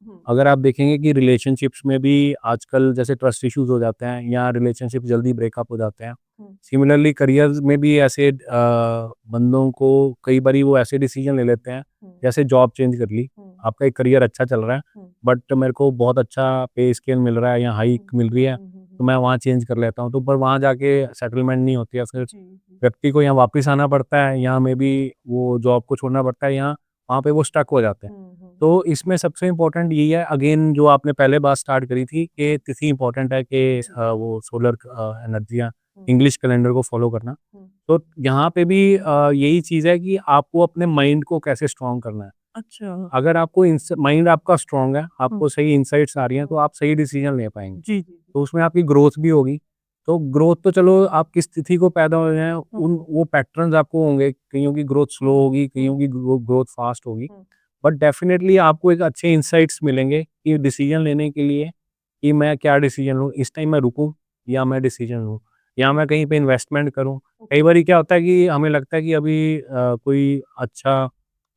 हुँ, अगर आप देखेंगे कि रिलेशनशिप्स में भी आजकल जैसे ट्रस्ट इश्यूज़ हो जाते हैं या रिलेशनशिप जल्दी ब्रेकअप हो जाते हैं। हुँ, सिमिलरली करियर में भी ऐसे बंदों को कई बारी वो ऐसे डिसीज़न ले लेते हैं, हुँ, जैसे जॉब चेंज कर ली, हुँ, आपका एक करियर अच्छा चल रहा है, हुँ, बट मेरे को बहुत अच्छा पे स्केल मिल रहा है या हाइक हुँ, मिल रही है, हुँ, हुँ, हुँ। तो मैं वहाँ चेंज कर लेता हूँ। तो पर वहाँ जाके सेटलमेंट नहीं होती है, फिर जी, जी। व्यक्ति को यहाँ वापस आना पड़ता है, या मेबी वो जॉब को छोड़ना पड़ता है, या वहाँ पे वो स्टक हो जाते हैं। हुँ, हुँ, तो इसमें सबसे इम्पोर्टेंट यही है, अगेन जो आपने पहले बात स्टार्ट करी थी कि हुँ, तिथि इम्पोर्टेंट है कि जी, वो सोलर एनर्जियाँ, हुँ, इंग्लिश कैलेंडर को फॉलो करना। हुँ, तो यहाँ पे भी यही चीज़ है कि आपको अपने माइंड को कैसे स्ट्रॉन्ग करना है। अच्छा। अगर आपको माइंड आपका स्ट्रॉन्ग है, आपको सही इनसाइट्स आ रही हैं, तो आप सही डिसीजन ले पाएंगे। जी, जी। तो उसमें आपकी ग्रोथ भी होगी। तो ग्रोथ तो चलो आप किस तिथि को पैदा हुए हैं, उन वो पैटर्न्स आपको होंगे, कईयों की ग्रोथ स्लो होगी, कईयों की ग्रोथ फास्ट होगी। बट डेफिनेटली आपको एक अच्छे इंसाइट्स मिलेंगे कि डिसीजन लेने के लिए कि मैं क्या डिसीजन लूँ, इस टाइम मैं रुकूँ या मैं डिसीजन लूँ, या मैं कहीं पे इन्वेस्टमेंट करूँ। कई बारी क्या होता है कि हमें लगता है कि अभी कोई अच्छा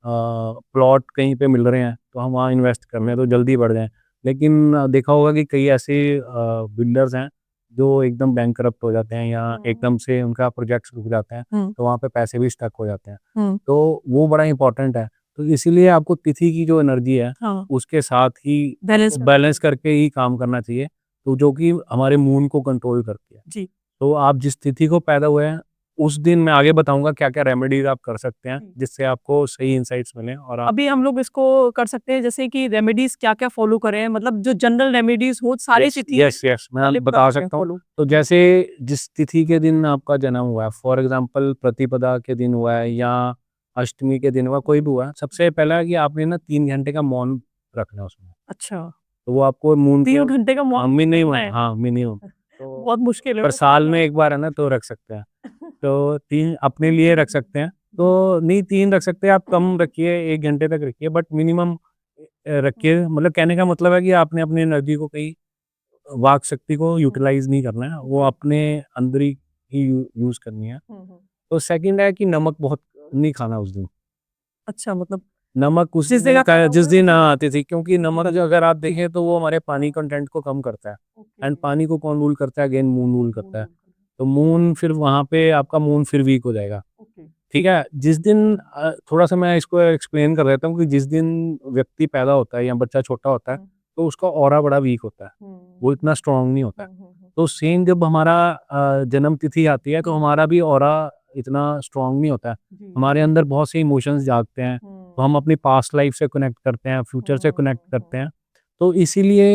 प्लॉट कहीं पे मिल रहे हैं, तो हम वहाँ इन्वेस्ट कर लें तो जल्दी बढ़ जाएँ। लेकिन देखा होगा कि कई ऐसे बिल्डर्स हैं, जो एकदम बैंकरप्ट हो जाते हैं या एकदम से उनका प्रोजेक्ट्स रुक जाते हैं, तो वहाँ पे पैसे भी स्टक हो जाते हैं। तो वो बड़ा इम्पोर्टेंट है। तो इसीलिए आपको तिथि की जो एनर्जी है, हाँ, उसके साथ ही बैलेंस आपको बैलेंस करके ही काम करना चाहिए, तो जो कि हमारे मून को कंट्रोल करती है। जी। तो आप जिस तिथि को पैदा हुए हैं, उस दिन मैं आगे बताऊँगा क्या-क्या रेमेडीज़ आप कर सकते हैं, जिससे आपको सही इनसाइट्स मिलें और आप अभी हम लोग इसको कर सकते हैं जैसे कि रेमेडीज़ क्या-क्या फ़ॉलो करें? मतलब जो जनरल रेमेडीज़ हो सारी तिथि यस, यस, मैं वाले बता कर सकता हूँ। फ़ॉलो। तो जैसे जिस तिथि के दिन आपका जन्म हुआ है, फॉर एग्ज़ाम्पल प्रतिपदा के दिन हुआ है या अष्टमी के दिन हुआ, कोई भी हुआ है, सबसे पहला है कि आपने ना 3 घंटे का मौन रखना है उसमें। अच्छा, तो वो आपको मून 3 को घंटे का मौन मिनिमम रखना है? हाँ, मिनिमम। तो बहुत मुश्किल है पर साल में 1 बार है ना, तो रख सकते हैं। तो 3 अपने लिए रख सकते हैं। तो नहीं 3 रख सकते हैं, आप कम रखिए, 1 घंटे तक रखिए, बट मिनिमम रखिए। मतलब कहने का मतलब है कि आपने अपनी एनर्जी को कहीं वाक शक्ति को यूटिलाइज़ नहीं करना है, वो अपने अंदर ही यूज़ करनी है। तो सेकंड है कि नमक बहुत नहीं खाना उस दिन। अच्छा मतलब नमक उस जिस दिन जगह का खाना जिस होगा दिन आती थी, क्योंकि नमक जो अगर आप देखें तो वो हमारे पानी कंटेंट को कम करता है, एंड पानी को कौन रूल करता है? अगेन मून रूल करता है। तो मून फिर वहाँ पे आपका मून फिर वीक हो जाएगा। ठीक है? जिस दिन थोड़ा-सा मैं इसको एक्सप्लेन कर देता हूँ कि जिस दिन व्यक्ति पैदा होता है या बच्चा छोटा होता है, तो उसका ऑरा बड़ा वीक होता है, वो इतना स्ट्रॉन्ग नहीं होता है। तो सेम जब हमारा जन्म तिथि आती है, तो हमारा भी ऑरा इतना स्ट्रॉन्ग नहीं होता है। हमारे अंदर बहुत से इमोशंस जागते हैं, तो हम अपनी पास्ट लाइफ से कनेक्ट करते हैं, फ्यूचर से कनेक्ट करते हैं। तो इसीलिए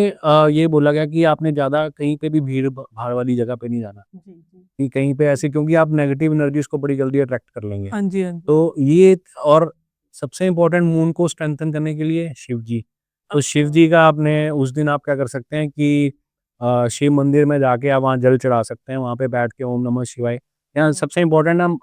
ये बोला गया कि आपने ज़्यादा कहीं पे भी भीड़-भाड़ वाली जगह पे नहीं जाना, कि कहीं पे ऐसे, क्योंकि आप नेगेटिव एनर्जीज़ को बड़ी जल्दी अट्रैक्ट कर लेंगे। हाँ जी, हाँ जी। तो ये और सबसे इम्पोर्टेंट मून को स्ट्रेंथन करने के लिए शिव जी। तो शिव जी का आपने उस दिन आप क्या कर सकते हैं कि शिव मंदिर में जाके आप वहाँ जल चढ़ा सकते हैं, वहाँ पे बैठ के ओम नमः शिवाय या सबसे इम्पोर्टेंट हम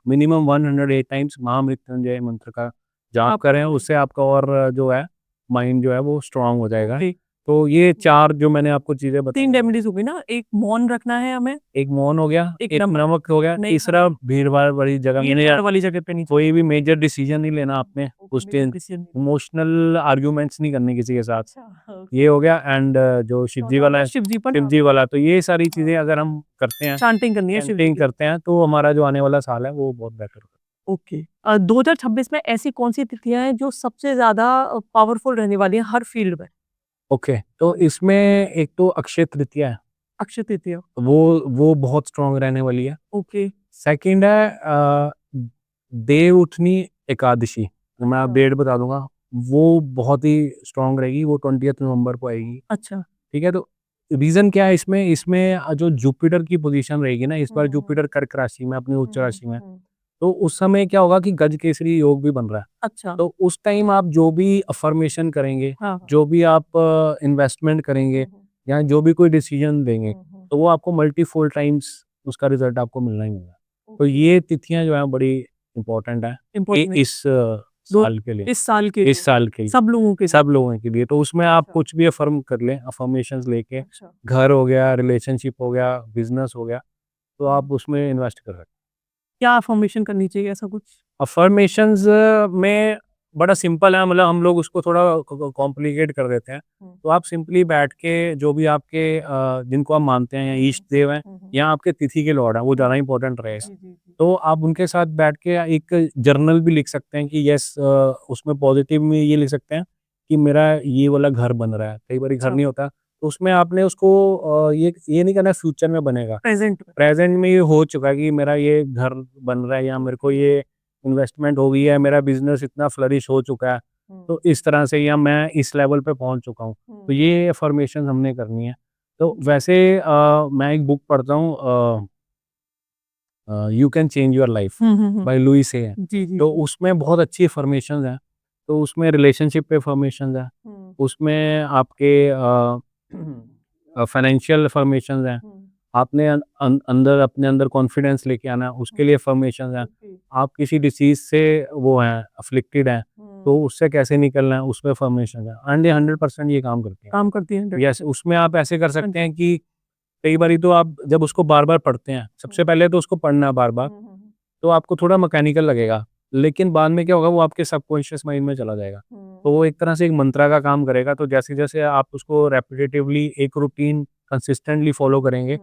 मिनिमम 108 टाइम्स महामृत्युंजय मंत्र का जाप आप करें, उससे आपका और जो है माइंड जो है वो स्ट्रॉन्ग हो जाएगा। ओके, तो ये 4 जो मैंने आपको चीज़ें 3 बताई, रेमेडीज़ हो गई ना? एक मौन रखना है हमें, एक मौन हो गया, एक एक नमक नमक हो गया, नहीं तीसरा भीड़-भाड़ वाली जगह में नहीं भीड़-भाड़ जाना। वाली जगह पे नहीं कोई भी मेजर डिसीजन नहीं लेना आपने ओके उस मेजर दिन, डिसीजन इमोशनल आर्गुमेंट्स नहीं करने किसी के साथ। अच्छा, ये ओके। हो गया, एंड जो शिव जी चौथा हो वाला गया है, शिव जी पर शिव जी वाला, तो ये सारी चीज़ें अगर हम करते हैं, चांटिंग करनी है शिव जी चैंटिंग की। करते हैं, तो हमारा जो आने वाला साल है वो बहुत बेटर होगा। ओके 2026 में ऐसी कौन-सी तिथियाँ हैं जो सबसे ज़्यादा पावरफुल रहने वाली हैं हर फील्ड में? ओके, तो इसमें एक तो अक्षय तृतीया है, अक्षय तृतीया, वो बहुत स्ट्रॉन्ग रहने वाली है। ओके। सेकंड है देवउठनी एकादशी, तो मैं अच्छा। डेट बता दूँगा, वो बहुत ही स्ट्रॉन्ग रहेगी, वो 20th नवंबर को आएगी। अच्छा। ठीक है? तो रीज़न क्या है इसमें? इसमें जो जुपिटर की पोज़ीशन रहेगी ना, इस बार जुपिटर कर्क राशि में, अपनी उच्च राशि में, तो उस समय क्या होगा कि गजकेसरी योग भी बन रहा है। अच्छा। तो उस टाइम आप जो भी अफ़र्मेशन करेंगे, हाँ, जो भी आप इन्वेस्टमेंट करेंगे या जो भी कोई डिसीज़न देंगे, तो वो आपको मल्टीफ़ोल्ड टाइम्स उसका रिज़ल्ट आपको मिलना ही मिलना है। तो ये तिथियाँ जो हैं बड़ी इम्पोर्टेंट हैं, इम्पोर्टेंट इस दो साल के लिए। इस साल के इस साल के लिए, सब लोगों के लिए। सब लोगों के लिए। तो उसमें आप अच्छा। कुछ भी अफ़र्म कर लें, अफ़र्मेशंस लेके, अच्छा। घर हो गया, रिलेशनशिप हो गया, बिज़नेस हो गया, तो आप उसमें इन्वेस्ट कर सकते हैं। क्या अफ़र्मेशन करनी चाहिए ऐसा कुछ? अफ़र्मेशंस में बड़ा सिंपल है, मतलब हम लोग उसको थोड़ा कॉम्प्लिकेट कर देते हैं। तो आप सिंपली बैठ के जो भी आपके जिनको आप मानते हैं या इष्ट देव हैं या आपके तिथि के लॉर्ड हैं, वो ज़्यादा इंपॉर्टेंट रहेगा। जी, जी, जी। तो आप उनके साथ बैठ के एक जर्नल भी लिख सकते हैं कि यस, उसमें पॉज़िटिव में ये लिख सकते हैं कि मेरा ये वाला घर बन रहा है। कई बारी घर अच्छा, नहीं होता, तो उसमें आपने उसको ये नहीं करना फ्यूचर में बनेगा। प्रेज़ेंट में। प्रेज़ेंट में ये हो चुका है कि मेरा ये घर बन रहा है या मेरे को ये इन्वेस्टमेंट हो गई है, मेरा बिज़नेस इतना फ्लरिश हो चुका है, तो इस तरह से, या मैं इस लेवल पे पहुँच चुका हूँ। तो ये अफ़र्मेशन हमने करनी है। तो वैसे मैं एक बुक पढ़ता हूँ you can change your life by Louise है। जी जी तो उसमें बहुत अच्छी इन्फॉर्मेशन है। तो उसमें रिलेशनशिप पे इन्फॉर्मेशन है, उसमें आपके फाइनेंशियल इन्फॉर्मेशन है, आपने अंदर अपने अंदर कॉन्फिडेंस लेके आना, उसके लिए इन्फॉर्मेशन है। आप किसी डिसीज से वो हैं अफ्लिक्टेड हैं, तो उससे कैसे निकलना है उसमें इन्फॉर्मेशन है। एंड 100% ये काम करती है। काम करती है। यस, उसमें आप ऐसे कर सकते हैं कि कई बारी तो आप जब उसको बार-बार पढ़ते हैं, सबसे पहले तो उसको पढ़ना बार-बार, तो आपको थोड़ा मैकेनिकल लगेगा, लेकिन बाद में क्या होगा वो आपके सबकॉन्शियस माइंड में चला जाएगा। तो वो एक तरह से एक मंत्रा का काम करेगा। तो जैसे-जैसे आप उसको रेपिटेटिवली एक रूटीन कंसिस्टेंटली फॉलो करेंगे,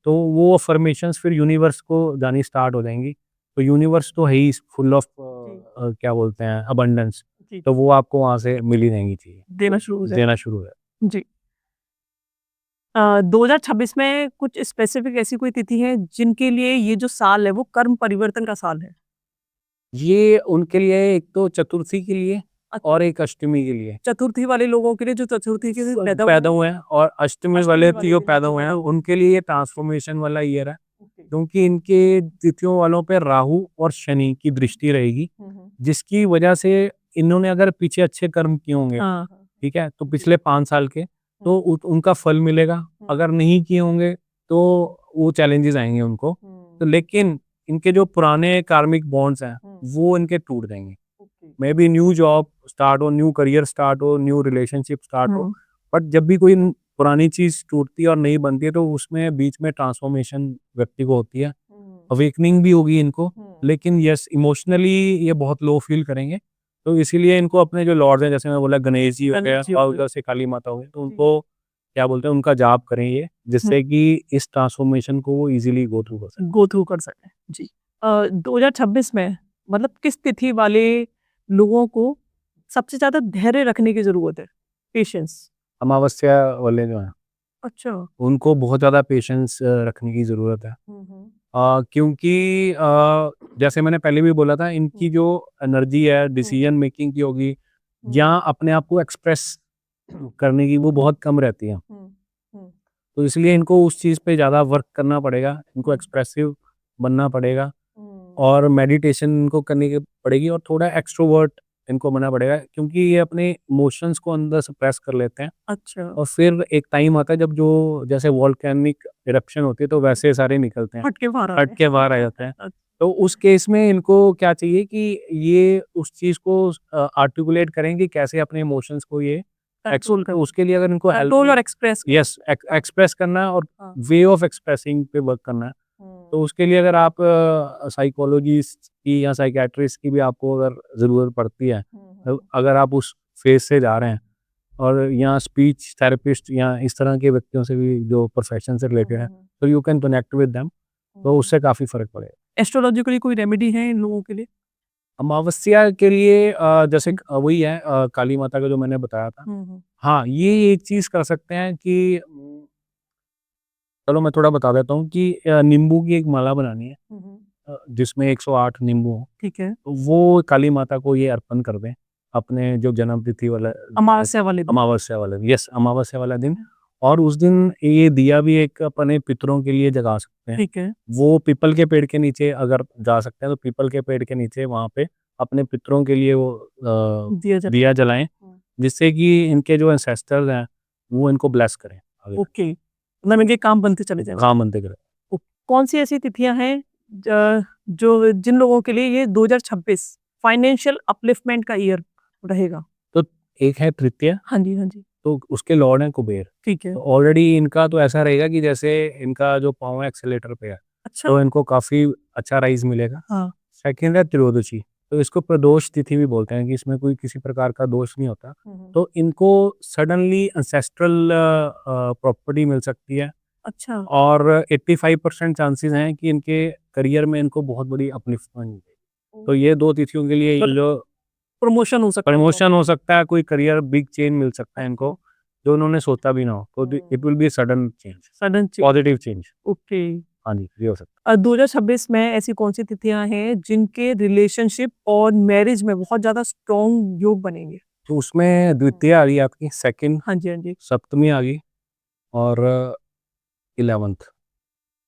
तो वो अफ़र्मेशंस फिर यूनिवर्स को जानी स्टार्ट हो जाएँगी। तो यूनिवर्स तो है ही फुल ऑफ क्या बोलते हैं अबंडेंस, जी। तो वो आपको वहाँ से मिल ही जाएँगी चीज़ें, देना शुरू हो जाएगा। देना शुरू हो जाएगा। जी। 2026 में कुछ स्पेसिफिक ऐसी कोई तिथि है जिनके लिए ये जो साल है वो कर्म परिवर्तन का साल है? ये उनके लिए एक तो चतुर्थी के लिए और एक अष्टमी के लिए चतुर्थी वाले लोगों के लिए जो चतुर्थी के दिन पैदा हुए हैं, और अष्टमी अष्टमी वाले वाले जो दिन पैदा हुए हैं उनके लिए ये ट्रांसफॉर्मेशन वाला ईयर है, क्योंकि इनके तिथियों वालों पे राहु और शनि की दृष्टि रहेगी, जिसकी वजह से इन्होंने अगर पीछे अच्छे कर्म किए होंगे, हाँ ठीक है, तो पिछले 5 साल के, तो उनका फल मिलेगा। अगर नहीं किए होंगे तो वो चैलेंजेस आएंगे उनको। तो लेकिन इनके जो पुराने कार्मिक बॉन्ड्स हैं वो इनके टूट जाएंगे। May be new job start हो, न्यू करियर स्टार्ट हो, न्यू रिलेशनशिप स्टार्ट हो, बट जब भी कोई पुरानी चीज टूटती है और नई बनती है तो उसमें बीच में ट्रांसफॉर्मेशन व्यक्ति को होती है, अवेकनिंग भी होगी इनको। लेकिन यस, इमोशनली ये बहुत लो फील करेंगे। तो इसीलिए इनको अपने जो लॉर्ड्स हैं, जैसे मैं बोला गणेश जी हो गया गणेश जी हो और गए। उधर से काली माता हो गई, तो उनको क्या बोलते हैं उनका जाप करें ये, जिससे कि इस ट्रांसफॉर्मेशन को वो इजीली गो थ्रू कर सकें। गो थ्रू कर सकें। जी। 2026 में मतलब किस तिथि वाले लोगों को सबसे ज्यादा धैर्य रखने की जरूरत है? पेशेंस। अमावस्या वाले जो हैं अच्छा। उनको बहुत ज़्यादा पेशेंस रखने की ज़रूरत है। क्योंकि जैसे मैंने पहले भी बोला था, इनकी जो एनर्जी है डिसीजन मेकिंग की होगी या अपने आप को एक्सप्रेस करने की, वो बहुत कम रहती है। तो इसलिए इनको उस चीज़ पे ज़्यादा वर्क करना पड़ेगा, इनको एक्सप्रेसिव बनना पड़ेगा और मेडिटेशन इनको करनी पड़ेगी और थोड़ा एक्सट्रोवर्ट इनको बनना पड़ेगा, क्योंकि ये अपने इमोशंस को अंदर सप्रेस कर लेते हैं। अच्छा। और फिर एक टाइम आता है जब जो जैसे वोल्केनिक इरप्शन होती है तो वैसे सारे निकलते हैं, हट के बाहर हट के बाहर आ जाते हैं। अच्छा। तो उस केस में इनको क्या चाहिए कि ये उस चीज़ को आर्टिकुलेट करें कि कैसे अपने इमोशंस को ये कंट्रोल कर उसके लिए अगर इनको कंट्रोल और एक्सप्रेस यस एक्सप्रेस करना है और हाँ। वे ऑफ एक्सप्रेसिंग पे वर्क करना है। तो उसके लिए अगर आप साइकोलॉजिस्ट की या साइकियाट्रिस्ट की भी आपको अगर ज़रूरत पड़ती है, तो अगर आप उस फेज से जा रहे हैं, और या स्पीच थेरेपिस्ट या इस तरह के व्यक्तियों से भी जो प्रोफेशन से रिलेटेड है, तो you can connect with them, तो उससे काफ़ी फ़र्क पड़ेगा। एस्ट्रोलॉजिकली कोई रेमेडी है इन लोगों के लिए? अमावस्या के लिए जैसे वही है काली माता का जो मैंने बताया था। हाँ, ये एक चीज़ कर सकते हैं कि चलो मैं थोड़ा बता देता हूँ कि नींबू की एक माला बनानी है, जिसमें 108 नींबू हो। ठीक है। तो वो काली माता को ये अर्पण कर दें, अपने जो जन्म तिथि वाला अमावस्या वाले दिन। अमावस्या वाला दिन, यस अमावस्या वाला दिन। और उस दिन ये दिया भी एक अपने पितरों के लिए जगा सकते हैं। ठीक है। वो पीपल के पेड़ के नीचे अगर जा सकते हैं तो पीपल के पेड़ के नीचे वहाँ पे अपने पितरों के लिए वो दिया जलाएं, जिससे कि इनके जो एंसेस्टर्स हैं वो इनको ब्लेस करें आगे। ओके, मतलब इनके काम बनते चले जाएंगे। काम बनते करें। कौन सी ऐसी तिथियां हैं जो जिन लोगों के लिए ये 2026 फाइनेंशियल अपलिफ्टमेंट का ईयर रहेगा? तो एक है तृतीया, हाँ जी, हाँ जी। तो उसके लॉर्ड हैं कुबेर। ठीक है। तो ऑलरेडी इनका तो ऐसा रहेगा कि जैसे इनका जो पाँव है एक्सेलेरेटर पे है, अच्छा। तो इनको काफ़ी अच्छा राइज़ मिलेगा। हाँ। सेकंड है त्रयोदशी, तो इसको प्रदोष तिथि भी बोलते हैं कि इसमें कोई किसी प्रकार का दोष नहीं होता। तो इनको सडनली एंसेस्ट्रल प्रॉपर्टी मिल सकती है। अच्छा। और 85% चांसेस हैं कि इनके करियर में इनको बहुत बड़ी अपलिफ्टमेंट मिलेगी। तो ये 2 तिथियों के लिए ये जो प्रमोशन हो सकता है। प्रमोशन हो सकता है, कोई करियर बिग चेंज मिल सकता है इनको, जो उन्होंने सोचा भी ना हो। तो it will be sudden change, sudden positive change. Okay. हाँ जी, ये हो सकता है। 2026 में ऐसी कौन सी तिथियां हैं जिनके रिलेशनशिप और मैरिज में बहुत ज्यादा स्ट्रॉन्ग योग बनेंगे? तो उसमें द्वितीया आ गई आपकी, सेकंड, हाँ जी, हाँ जी। सप्तमी आ गई और 11th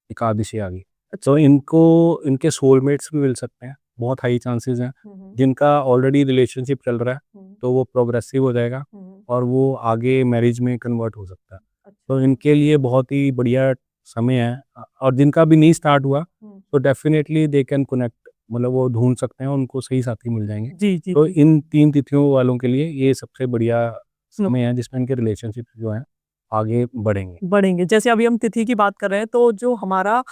एकादशी आ गई। तो इनको इनके सोलमेट्स भी मिल सकते हैं, बहुत हाई चांसेस हैं। जिनका ऑलरेडी रिलेशनशिप चल रहा है तो वो प्रोग्रेसिव हो जाएगा और वो आगे मैरिज में कन्वर्ट हो सकता है। तो इनके लिए बहुत ही बढ़िया समय है। और जिनका भी नहीं स्टार्ट हुआ तो डेफिनेटली दे कैन कनेक्ट, मतलब वो ढूंढ सकते हैं, उनको सही साथी मिल जाएंगे। जी जी तो इन 3 तिथियों वालों के लिए ये सबसे बढ़िया समय है जिसमें इनके रिलेशनशिप जो हैं आगे बढ़ेंगे। बढ़ेंगे। जैसे अभी हम तिथि की बात कर रहे हैं तो जो हमारा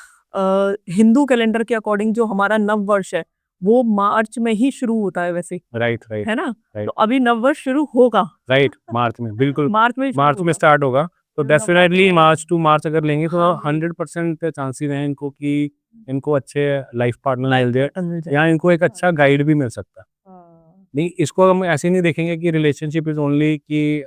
हिंदू कैलेंडर के अकॉर्डिंग जो हमारा नव वर्ष है वो मार्च में ही शुरू होता है वैसे, राइट, राइट, है ना? राइट, तो अभी नव वर्ष शुरू होगा राइट। मार्च में बिल्कुल, मार्च में शुरू मार्च में होगा। स्टार्ट होगा। तो जो नव डेफिनेटली मार्च टू मार्च अगर लेंगे तो हाँ जी। 100% चांसेस हैं इनको कि इनको अच्छे लाइफ पार्टनर मिल जाए मिल जाए। या इनको एक अच्छा गाइड भी मिल सकता है। हाँ। नहीं, इसको हम ऐसे नहीं देखेंगे कि रिलेशनशिप इज ओनली कि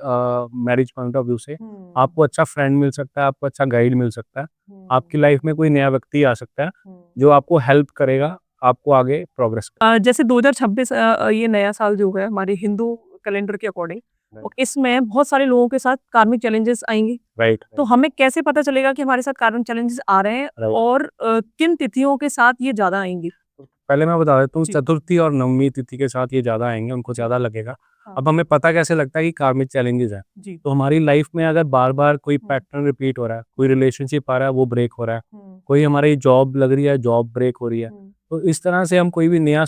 मैरिज पॉइंट ऑफ व्यू से आपको अच्छा फ्रेंड मिल सकता है, आपको अच्छा गाइड मिल सकता है, आपकी लाइफ में कोई नया व्यक्ति आ सकता है जो आपको हेल्प करेगा आपको आगे प्रोग्रेस। जैसे 2026 ये नया साल जो है हमारे हिंदू कैलेंडर के अकॉर्डिंग, तो इसमें बहुत सारे लोगों के साथ कार्मिक चैलेंजेस आएंगे। राइट, तो हमें कैसे पता चलेगा कि हमारे साथ कार्मिक चैलेंजेस आ रहे हैं Right. और किन तिथियों के साथ ये ज्यादा आएंगी? पहले मैं बता देता हूँ, जी। चतुर्थी और नवमी तिथि के साथ ये ज़्यादा आएँगे, उनको ज़्यादा लगेगा। हाँ। अब हमें पता कैसे लगता है कि कार्मिक चैलेंजेस हैं? जी। तो हमारी लाइफ में अगर बार-बार कोई पैटर्न रिपीट हो रहा है, कोई रिलेशनशिप आ रहा है, वो ब्रेक हो रहा है, कोई हमारी जॉब लग रही है, जॉब ब्रेक हो रही है, तो इस तरह से हम कोई भी नया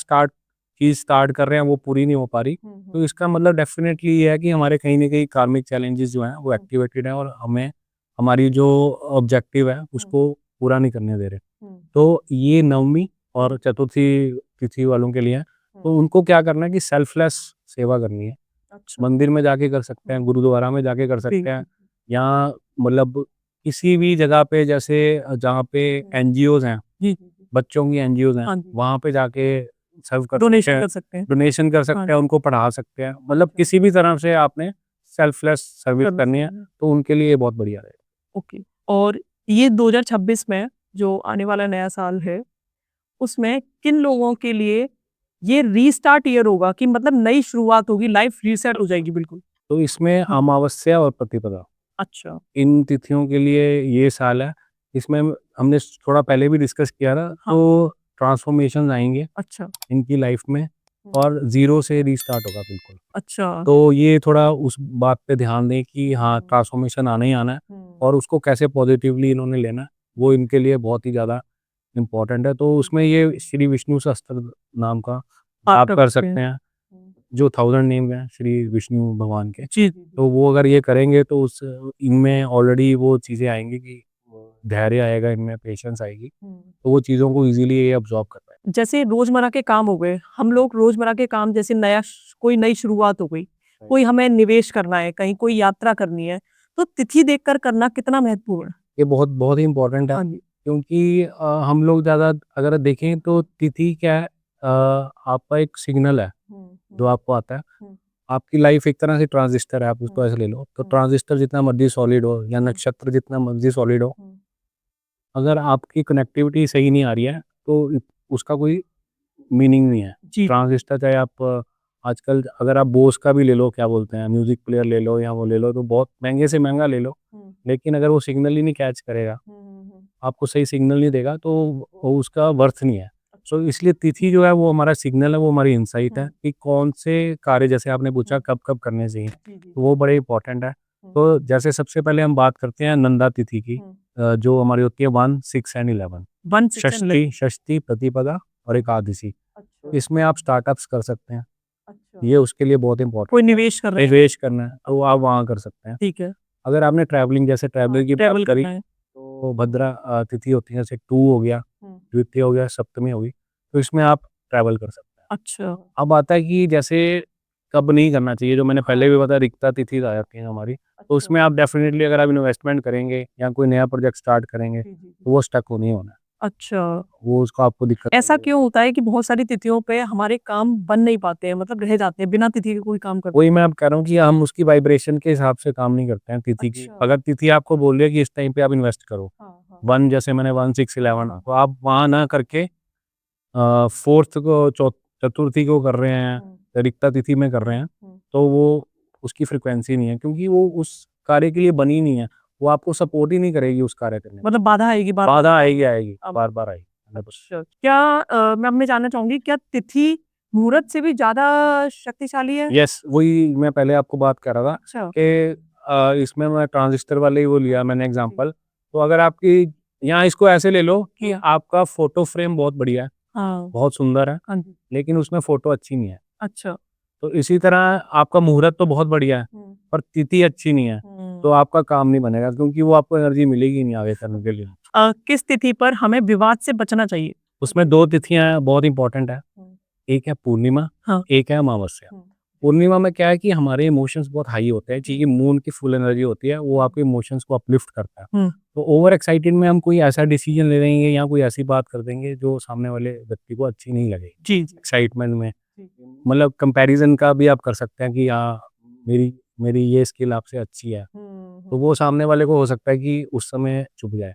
चीज़ स्टार्ट कर रहे हैं, वो पूरी नहीं हो पा रही, तो इसका मतलब डेफ़िनेटली ये है कि हमारे कहीं न कहीं कार्मिक चैलेंजेस जो हैं, वो एक्टिवेटेड हैं और हमें हमारी जो ऑब्जेक्टिव है, उसको पूरा नहीं करने दे रहे। तो ये नवमी और चतुर्थी तिथि वालों के लिए है। तो उनको क्या करना है कि सेल्फलेस सेवा करनी है। अच्छा। मंदिर में जाके कर सकते हैं, गुरुद्वारा में जाके कर सकते हैं, या मतलब किसी भी जगह पे, जैसे जहाँ पे एनजीओज़ हैं, जी, बच्चों की एनजीओज़ हैं, हाँ जी। वहाँ पे जाके सर्व कर सकते डोनेशन हैं, कर सकते हैं। डोनेशन कर सकते हैं, उनको पढ़ा सकते हैं। मतलब किसी भी तरह से आपने सेल्फलेस सर्विस करनी है, तो उनके लिए ये बहुत बढ़िया रहेगा। ओके। और ये 2026 में जो आने वाला नया साल है, उसमें किन लोगों के लिए ये रीस्टार्ट ईयर होगा कि मतलब नई शुरुआत होगी, लाइफ रीसेट हो जाएगी बिल्कुल? तो इसमें अमावस्या और प्रतिपदा, अच्छा। इन तिथियों के लिए ये साल है। इसमें हमने थोड़ा पहले भी डिस्कस किया था, हाँ। तो ट्रांसफॉर्मेशंस आएँगे अच्छा। इनकी लाइफ में और ज़ीरो से रीस्टार्ट होगा बिल्कुल। अच्छा। तो ये थोड़ा उस बात पे ध्यान दें कि हाँ, ट्रांसफॉर्मेशन आना ही आना है और उसको कैसे पॉजिटिवली इन्होंने लेना है, वो इनके लिए बहुत ही ज़्यादा इम्पोर्टेंट है। तो उसमें ये श्री विष्णु सहस्त्र नाम का आप कर सकते हैं, जो 1000 नेम हैं श्री विष्णु भगवान के। जी, तो वो अगर ये करेंगे तो उस इनमें ऑलरेडी वो चीज़ें आएँगी कि धैर्य आएगा इनमें, पेशेंस आएगी, तो वो चीज़ों को ईज़िली ये अब्ज़ॉर्ब कर पाएँगे। जैसे रोजमर्रा के काम हो गए, हम लोग रोजमर्रा के काम जैसे कोई नई शुरुआत हो गई, कोई हमें निवेश करना है, कहीं कोई यात्रा करनी है, तो तिथि देखकर करना कितना महत्वपूर्ण है? ये बहुत बहुत ही इम्पोर्टेंट है, हाँ जी। क्योंकि हम लोग ज़्यादा अगर देखें तो तिथि क्या है, आपका एक सिग्नल है जो आपको आता है। आपकी लाइफ एक तरह से ट्रांजिस्टर है, आप उसको ऐसे ले लो। तो ट्रांजिस्टर जितना मर्ज़ी सॉलिड हो या नक्षत्र जितना मर्ज़ी सॉलिड हो, अगर आपकी कनेक्टिविटी सही नहीं आ रही है, तो उसका कोई मीनिंग नहीं है। जी। ट्रांजिस्टर चाहे आप आजकल अगर आप बोस का भी ले लो, क्या बोलते हैं, म्यूज़िक प्लेयर ले लो या वो ले लो, तो बहुत महँगे से महँगा ले लो, लेकिन अगर वो सिग्नल ही नहीं कैच करेगा, आपको सही सिग्नल नहीं देगा, तो वो उसका वर्थ नहीं है। तो इसलिए तिथि जो है वो हमारा सिग्नल है, वो हमारी इनसाइट है कि कौन से कार्य, जैसे आपने पूछा कब-कब करने चाहिए, तो वो बड़े इम्पोर्टेंट है। तो जैसे सबसे पहले हम बात करते हैं नंदा तिथि की, जो हमारी होती है 1, 6 एंड 11, 1, 6 एंड 11। षष्ठी, प्रतिपदा और एकादशी। अच्छा। इसमें आप स्टार्टअप्स कर सकते हैं, ये उसके लिए बहुत इम्पोर्टेंट कोई है। निवेश कर रहे हैं। निवेश करना है, तो आप वहाँ कर सकते हैं। ठीक है। अगर आपने ट्रैवलिंग, जैसे ट्रैवलर की बात ट्रैवल करी, करना है। तो भद्रा तिथि होती है, जैसे 2 हो गया, द्वितीया हो गया, सप्तमी हो गई, तो इसमें आप ट्रैवल कर सकते हैं। अच्छा। अब आता है कि जैसे कब नहीं करना चाहिए, जो मैंने पहले भी बताया, रिक्ता तिथि आ जाती है हमारी, तो उसमें आप डेफ़िनेटली अगर आप इन्वेस्टमेंट करेंगे या कोई नया प्रोजेक्ट स्टार्ट करेंगे, तो वो स्टक नहीं होना है, अच्छा। वो उसको आपको दिक्कत ऐसा नहीं होगी। क्यों होता है कि बहुत सारी तिथियों पे हमारे काम बन नहीं पाते हैं, मतलब रह जाते हैं, बिना तिथि के कोई काम करते? वही मैं अब कह रहा हूँ कि हम उसकी वाइब्रेशन के हिसाब से काम नहीं करते हैं तिथि की। अच्छा। अगर तिथि आपको बोल रही है कि इस टाइम पे आप इन्वेस्ट करो, हाँ, हाँ। 1 जैसे मैंने 1, 6, 11, तो आप वहाँ ना करके 4th को, चतुर्थी को कर रहे हैं, रिक्ता तिथि में कर रहे हैं, तो वो उसकी फ्रीक्वेंसी नहीं है, क्योंकि वो उस कार्य के लिए बनी नहीं है। वो आपको सपोर्ट ही नहीं करेगी उस कार्य करने में। मतलब बाधा आएगी बार बाधा आएगी, आएगी, अब बार-बार आएगी। अच्छा, क्या मैं जानना चाहूंगी, क्या तिथि मुहूर्त से भी ज्यादा शक्तिशाली है? यस, वही मैं पहले आपको बात कर रहा था अच्छा। कि इसमें मैं ट्रांजिस्टर वाले ही वो लिया मैंने जी। एग्जांपल। तो अगर आपकी यहाँ इसको ऐसे ले लो कि हाँ। आपका फोटो फ्रेम बहुत बढ़िया है, हाँ। बहुत सुंदर है, हाँ जी। लेकिन उसमें फोटो अच्छी नहीं है। अच्छा। तो इसी तरह आपका मुहूर्त तो बहुत बढ़िया है, पर तिथि अच्छी नहीं है, तो आपका काम नहीं बनेगा क्योंकि वो आपको एनर्जी मिलेगी नहीं आगे करने के लिए। किस तिथि पर हमें विवाद से बचना चाहिए? उसमें 2 तिथियाँ बहुत इम्पोर्टेंट है, एक है पूर्णिमा, हाँ। एक है अमावस्या। पूर्णिमा में क्या है कि हमारे इमोशंस बहुत हाई होते हैं, क्योंकि मून की फुल एनर्जी होती है, वो आपके इमोशंस को अपलिफ्ट करता है। हम्म। तो ओवर एक्साइटेड में हम कोई ऐसा डिसीजन ले लेंगे या कोई ऐसी बात कर देंगे जो सामने वाले व्यक्ति को अच्छी नहीं लगेगी। जी जी। एक्साइटमेंट में मतलब कंपैरिजन का भी आप कर सकते हैं कि हाँ, मेरी मेरी ये स्किल आपसे अच्छी है, तो वो सामने वाले को हो सकता है कि उस समय चुभ जाए।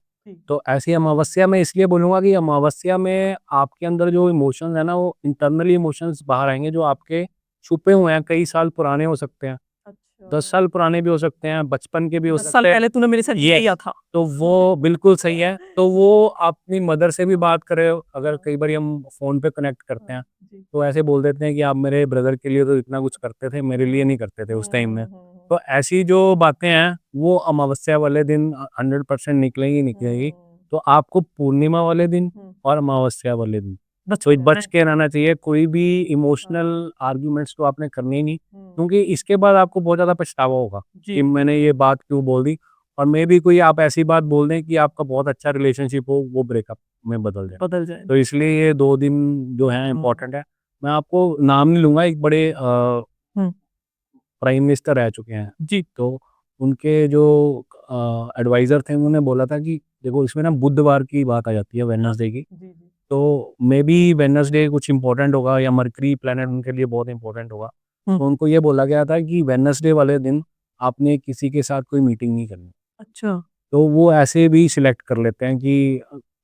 तो ऐसी अमावस्या में इसलिए बोलूँगा कि अमावस्या में आपके अंदर जो इमोशंस है ना, वो इंटरनली इमोशंस बाहर आएँगे जो आपके छुपे हुए हैं, कई साल पुराने हो सकते हैं, 10 साल पुराने भी हो सकते हैं, बचपन के भी हो 10 साल सकते हैं। पहले तूने मेरे साथ ये किया था। तो वो बिल्कुल सही है। तो वो अपनी मदर से भी बात करें, अगर कई बारी हम फ़ोन पे कनेक्ट करते हैं, तो ऐसे बोल देते हैं कि आप मेरे ब्रदर के लिए तो इतना कुछ करते थे, मेरे लिए नहीं करते थे उस टाइम में। तो ऐसी जो बातें हैं, वो अमावस्या वाले दिन 100% निकलेंगी ही निकलेंगी। तो आपको पूर्णिमा वाले दिन और अमावस्या वाले दिन तो बच के रहना चाहिए। कोई भी इमोशनल आर्ग्यूमेंट्स तो आपने करने ही नहीं, क्योंकि इसके बाद आपको बहुत ज़्यादा पछतावा होगा कि मैंने ये बात क्यों बोल दी। और मे बी कोई आप ऐसी बात बोल दें कि आपका बहुत अच्छा रिलेशनशिप हो, वो ब्रेकअप में बदल जाए। तो इसलिए ये 2 दिन जो हैं इम्पोर्टेंट है। मैं आपको नाम नहीं लूँगा, एक बड़े प्राइम मिनिस्टर रह चुके हैं। जी। तो उनके जो एडवाइज़र थे, उन्होंने बोला था कि देखो इसमें ना बुधवार की बात आ जाती है, वेडनेसडे की। तो मे बी वेडनेसडे कुछ इम्पोर्टेंट होगा या मरकरी प्लैनेट उनके लिए बहुत इम्पोर्टेंट होगा। तो उनको ये बोला गया था कि वेडनेसडे वाले दिन आपने किसी के साथ कोई मीटिंग नहीं करनी। अच्छा। तो वो ऐसे भी सिलेक्ट कर लेते हैं कि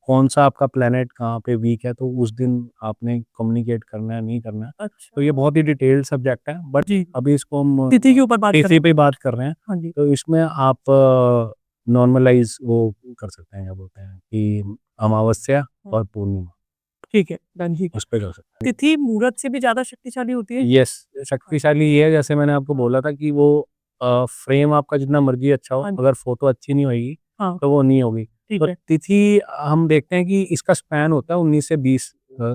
कौन-सा आपका प्लैनेट कहाँ पे वीक है, तो उस दिन आपने कम्युनिकेट करना है, नहीं करना है। अच्छा। तो ये बहुत ही डिटेल्ड सब्जेक्ट है, बट जी। अभी इसको हम तिथि के ऊपर बात कर तिथि पे बात कर रहे हैं। हाँ जी। तो इसमें आप नॉर्मलाइज़ वो कर सकते हैं, क्या बोलते हैं कि अमावस्या और पूर्णिमा, ठीक है, डन, ठीक है। उस पे कर सकते हैं। तिथि मुहूर्त से भी ज़्यादा शक्तिशाली होती है? यस, शक्तिशाली ये है, जैसे मैंने आपको बोला था कि वो फ्रेम आपका जितना मर्ज़ी अच्छा हो, हाँ जी। अगर फ़ोटो अच्छी नहीं होएगी, हाँ। तो वो नहीं होगी। ठीक तो है। तिथि हम देखते हैं कि इसका स्पैन होता है 19 से 20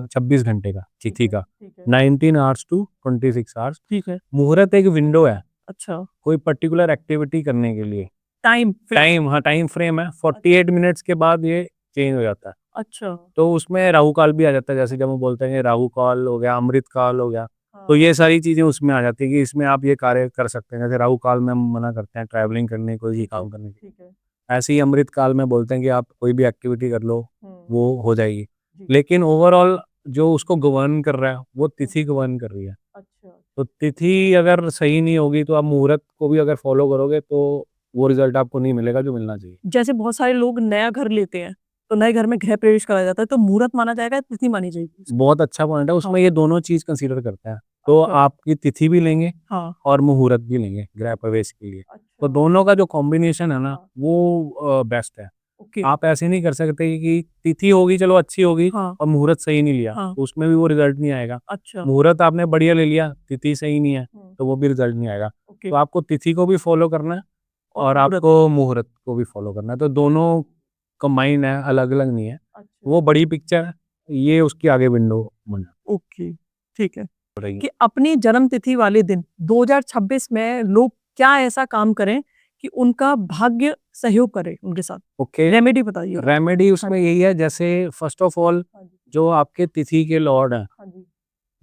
26 घंटे का, तिथि का। ठीक है। 19 आवर्स टू 26 आवर्स। ठीक है। मुहूर्त एक विंडो है, अच्छा। कोई पर्टिकुलर एक्टिविटी करने के लिए। टाइम हाँ, टाइम फ्रेम है, 48 मिनट्स के बाद ये चेंज हो जाता है। अच्छा। तो उसमें राहु काल भी आ जाता है, जैसे जब हम बोलते हैं कि राहु काल हो गया, अमृत काल हो गया, तो ये सारी चीज़ें उसमें आ जाती है कि इसमें आप ये कार्य कर सकते हैं। जैसे राहु काल में हम मना करते हैं ट्रैवलिंग करने को, ये काम करने की। ठीक है। ऐसे ही अमृत काल में बोलते हैं कि आप कोई भी एक्टिविटी कर लो, वो हो जाएगी। जी। लेकिन ओवरऑल जो उसको गवर्न कर रहा है, वो तिथि गवर्न कर रही है। अच्छा। तो तिथि अगर सही नहीं होगी, तो आप मुहूर्त को भी अगर फॉलो करोगे, तो वो रिज़ल्ट आपको नहीं मिलेगा जो मिलना चाहिए। जैसे बहुत सारे लोग नया घर लेते हैं, तो नए घर में गृह प्रवेश कराया जाता है, तो मुहूर्त माना जाएगा या तिथि मानी जाएगी? बहुत अच्छा पॉइंट है, उसमें ये दोनों चीज़ कंसीडर करते हैं। तो अच्छा। आपकी तिथि भी लेंगे हाँ। और मुहूर्त भी लेंगे गृह प्रवेश के लिए। तो अच्छा। दोनों का जो कॉम्बिनेशन है ना, हाँ। वो बेस्ट है। ओके। आप ऐसे नहीं कर सकते कि तिथि होगी चलो अच्छी होगी हाँ। और मुहूर्त सही नहीं लिया, हाँ। तो उसमें भी वो रिज़ल्ट नहीं आएगा। अच्छा। मुहूर्त आपने बढ़िया ले लिया, तिथि सही नहीं है, हुँ। तो वो भी रिज़ल्ट नहीं आएगा। ओके। तो आपको तिथि को भी फ़ॉलो करना है और मुहूर्त। आपको मुहूर्त को भी फ़ॉलो करना है। तो दोनों कंबाइन है, अलग-अलग नहीं है। अच्छा। वो बड़ी पिक्चर है, ये उसकी आगे विंडो बना ओके, ठीक है। रही। कि अपनी जन्म तिथि वाले दिन 2026 में लोग क्या ऐसा काम करें कि उनका भाग्य सहयोग करे उनके साथ? ओके, रेमेडी बताइए। रेमेडी उसमें यही है, जैसे फर्स्ट ऑफ ऑल हाँ जी। जो आपके तिथि के लॉर्ड हैं, हाँ जी।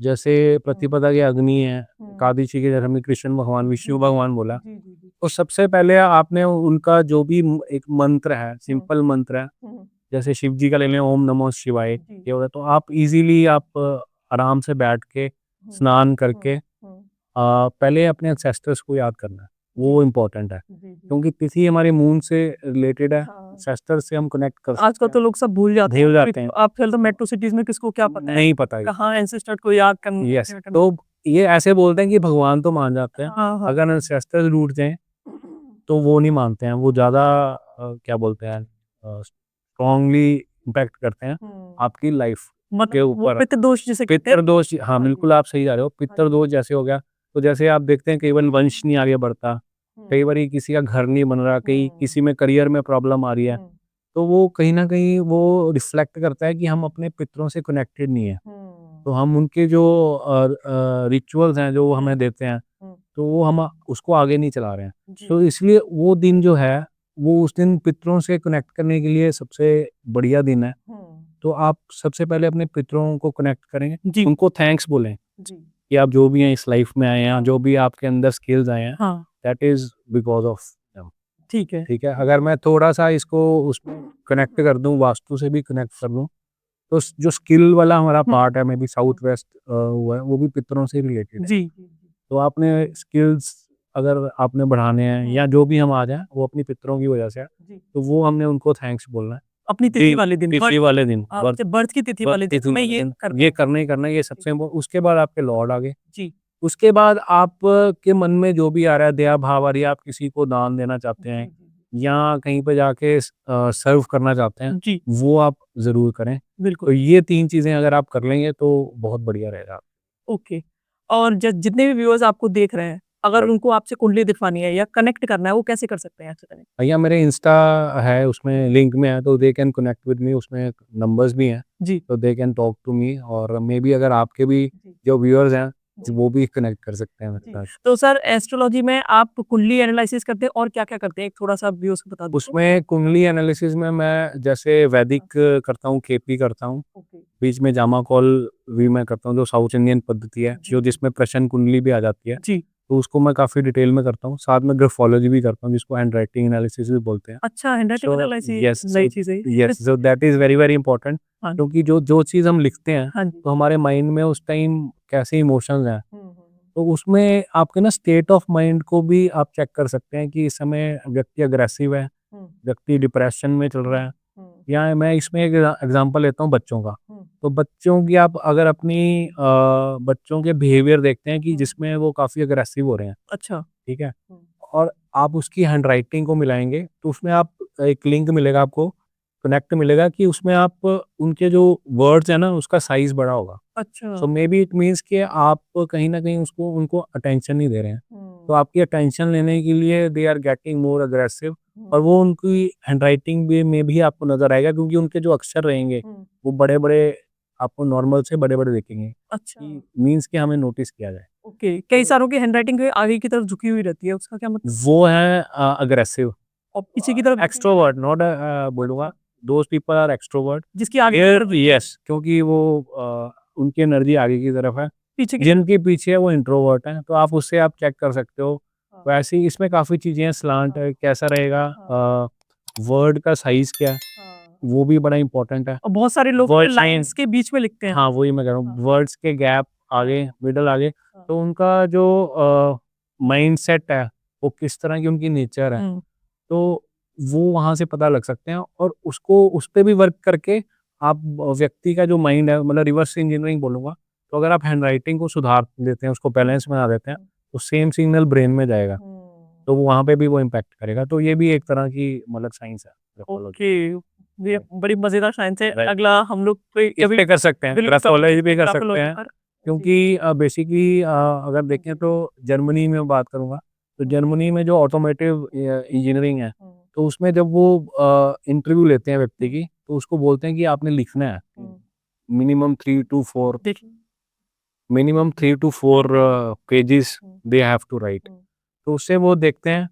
जैसे प्रतिपदा के अग्नि है, एकादशी के जैसे हमें कृष्ण भगवान, विष्णु भगवान बोला, जी, जी, जी। तो सबसे पहले आपने उनका जो भी एक मंत्र है, सिंपल मंत्र है, हुँ। जैसे शिव जी का ले लें ओम नमो शिवाय, जी। ये होता है, तो आप इजीली आप आराम से बैठ के स्नान करके पहले अपने एंसेस्टर्स को याद करना है, वो इम्पोर्टेंट है, जी, जी। क्योंकि तिथि हमारे मून से रिलेटेड है, हाँ। एंसेस्टर से हम कनेक्ट कर आजकल सकते तो हैं। लोग सब भूल जाते भूल हैं। जाते हैं। आजकल तो मेट्रो सिटीज़ में किसको क्या पता है? नहीं पता ये। कहाँ एंसेस्टर को याद करना है, यस, क्या करना तो ये ऐसे बोलते हैं कि भगवान तो मान जाते है। हैं, हाँ, हाँ। अगर एंसेस्टर्स रूठ जाएँ, तो वो नहीं मानते हैं, वो ज़्यादा क्या बोलते हैं स्ट्रॉन्गली इम्पैक्ट करते हैं आपकी लाइफ के मतलब वो ऊपर। पितृ दोष जिसे कहते हैं। पितृ दोष, हाँ हाँ जी। बिल्कुल आप सही जा रहे हो। पितृ दोष जैसे हो गया, तो जैसे आप देखते हैं कई बार वंश नहीं आगे बढ़ता, कई बार किसी का घर नहीं बन रहा, कहीं किसी में करियर में प्रॉब्लम आ रही है, तो वो कहीं न कहीं वो रिफ्लेक्ट करता है कि हम अपने पितरों से कनेक्टेड नहीं है। तो हम उनके जो रिचुअल्स हैं जो वो हमें देते हैं, तो वो हम उसको आगे नहीं चला रहे हैं। तो इसलिए वो दिन जो है, वो उस दिन पितरों से कनेक्ट करने के लिए सबसे बढ़िया दिन है। तो आप सबसे पहले अपने पितरों को कनेक्ट करें, जी। उनको थैंक्स बोलें जी। कि आप जो भी हैं इस लाइफ में आए हैं, जो भी आपके अंदर स्किल्स आए हैं, हाँ, that is because of them. ठीक है। ठीक है? अगर मैं थोड़ा-सा इसको उसमें कनेक्ट कर दूँ, वास्तु से भी कनेक्ट कर दूँ, तो जो स्किल वाला हमारा पार्ट है, मे बी साउथ वेस्ट वो है, वो भी पितरों से रिलेटेड है। जी। तो आपने स्किल्स अगर आपने बढ़ाने हैं या जो भी हम आज हैं, वो अपनी पितरों की वजह से है, तो वो हमने उनको थैंक्स बोलना है। अपनी तिथि वाले दिन, तिथि वाले दिन, आपके बर्थ की तिथि वाले दिन मैं ये ये करना ही करना है, ये सबसे उसके बाद आपके लॉर्ड आ गए। जी। उसके बाद आप के मन में जो भी आ रहा है, दया भाव आ रही है, आप किसी को दान देना चाहते हैं या कहीं पे जाके सर्व करना चाहते हैं, जी, वो आप ज़रूर करें। बिल्कुल। तो ये 3 चीज़ें अगर आप कर लेंगे तो बहुत बढ़िया रहेगा। ओके। और ज जितने भी व्यूअर्स आपको देख रहे हैं, अगर उनको आपसे कुंडली दिखवानी है या कनेक्ट करना है, वो कैसे कर सकते हैं आपसे कनेक्ट? भैया मेरे इंस्टा है, उसमें लिंक में है, तो they can connect with me, उसमें नंबर्स भी हैं, जी। तो they can talk to me और मे बी अगर आपके भी जी। जो व्यूअर्स हैं, जी। वो भी कनेक्ट कर सकते हैं मेरे जी। साथ। तो सर एस्ट्रोलॉजी में आप कुंडली एनालिसिस करते हैं और क्या-क्या करते हैं? एक थोड़ा-सा व्यूअर्स को बता दो। उसमें कुंडली एनालिसिस में मैं जैसे वैदिक करता हूँ, केपी करता हूँ, ओके। बीच में जामाकॉल भी मैं करता हूँ, जो साउथ इंडियन पद्धति है, जो जिसमें प्रश्न कुंडली भी आ जाती है, जी। तो उसको मैं काफ़ी डिटेल में करता हूँ। साथ में ग्राफोलॉजी भी करता हूँ, जिसको हैंडराइटिंग एनालिसिस भी बोलते हैं। अच्छा, हैंडराइटिंग एनालिसिस यस, नई चीज़ है ये। Yes, so that is very, very important, हाँ, क्योंकि जो जो चीज़ हम लिखते हैं, हाँ जी। तो हमारे माइंड में उस टाइम कैसे इमोशंस हैं, हुँ, हुँ, हुँ। तो उसमें आपके ना स्टेट ऑफ माइंड को भी आप चेक कर सकते हैं कि इस समय व्यक्ति अग्रेसिव है, हुँ, व्यक्ति डिप्रेशन में चल रहा है, हुँ, या मैं इसमें एक एग्जांपल लेता हूँ बच्चों का। हुँ, तो बच्चों की आप अगर अपनी बच्चों के बिहेवियर देखते हैं कि जिसमें वो काफ़ी अग्रेसिव हो रहे हैं, अच्छा। ठीक है? हुँ, और आप उसकी हैंडराइटिंग को मिलाएँगे, तो उसमें आप एक लिंक मिलेगा आपको, कनेक्ट मिलेगा कि उसमें आप उनके जो वर्ड्स हैं ना, उसका साइज़ बड़ा होगा। अच्छा। सो मे बी इट मीन्स कि आप कहीं न कहीं उसको उनको अटेंशन नहीं दे रहे हैं। तो हुँ, आपकी अटेंशन लेने के लिए they are getting more aggressive, हुँ, और वो उनकी हैंडराइटिंग भी में भी आपको नज़र आएगा, क्योंकि उनके जो अक्षर रहेंगे, हुँ, वो बड़े-बड़े आपको नॉर्मल से बड़े-बड़े दिखेंगे, अच्छा। कि मीन्स कि हमें नोटिस किया जाए। ओके, कई सारों की हैंडराइटिंग जो है आगे की तरफ झुकी हुई रहती है, उसका क्या मतलब? वो है अग्रेसिव, और पीछे की तरफ एक्सट्रोवर्ट, नॉट बोलूँगा, अच्छा, दोज़ पीपल आर एक्सट्रोवर्ट। जिसकी आगे की हियर तरफ यस, क्योंकि वो उनकी एनर्जी आगे की तरफ है। पीछे की जिनके पीछे है वो इंट्रोवर्ट हैं, तो आप उससे आप चेक कर सकते हो। हाँ, वैसे ही इसमें काफ़ी चीज़ें हैं, स्लांट हाँ, है, कैसा रहेगा, हाँ, वर्ड का साइज़ क्या है, हाँ। वो भी बड़ा इम्पोर्टेंट है। और बहुत सारे लोग वर्ड लाइन्स के बीच में लिखते हैं। हाँ, वही मैं कह रहा हाँ, हूँ, वर्ड्स के गैप हाँ, आगे, मिडल आगे, हाँ। तो उनका जो माइंडसेट है, वो किस तरह की उनकी नेचर है, हुँ, तो वो वहाँ से पता लग सकते हैं, और उसको उस पे भी वर्क करके आप व्यक्ति का जो माइंड है, मतलब रिवर्स इंजीनियरिंग बोलूँगा, तो अगर आप हैंडराइटिंग को सुधार देते हैं, उसको बैलेंस बना देते हैं, तो सेम सिग्नल ब्रेन में जाएगा, हुँ। तो वो वहाँ पे भी वो इम्पैक्ट करेगा। तो ये भी एक तरह की मतलब साइंस है, ग्राफोलॉजी। ओके, ये राइट, बड़ी मज़ेदार साइंस है। राइट। अगला हम लोग कोई इस कभी पे कर सकते हैं, बिल्कुल ग्राफोलॉजी पे कर सकते ग्राफोलॉजी हैं, पर। जी। क्योंकि बेसिकली अगर देखें जी। तो जर्मनी में बात करूँगा, तो हुँ, जर्मनी में जो ऑटोमोटिव इंजीनियरिंग है, हुँ, तो उसमें जब वो इंटरव्यू लेते हैं व्यक्ति हुँ, की, तो उसको बोलते हैं कि आपने लिखना है, हुँ। मिनिमम 3 टू 4 देखिए। Minimum 3 to 4 pages hmm, they have to write. Hmm. तो उससे वो देखते हैं,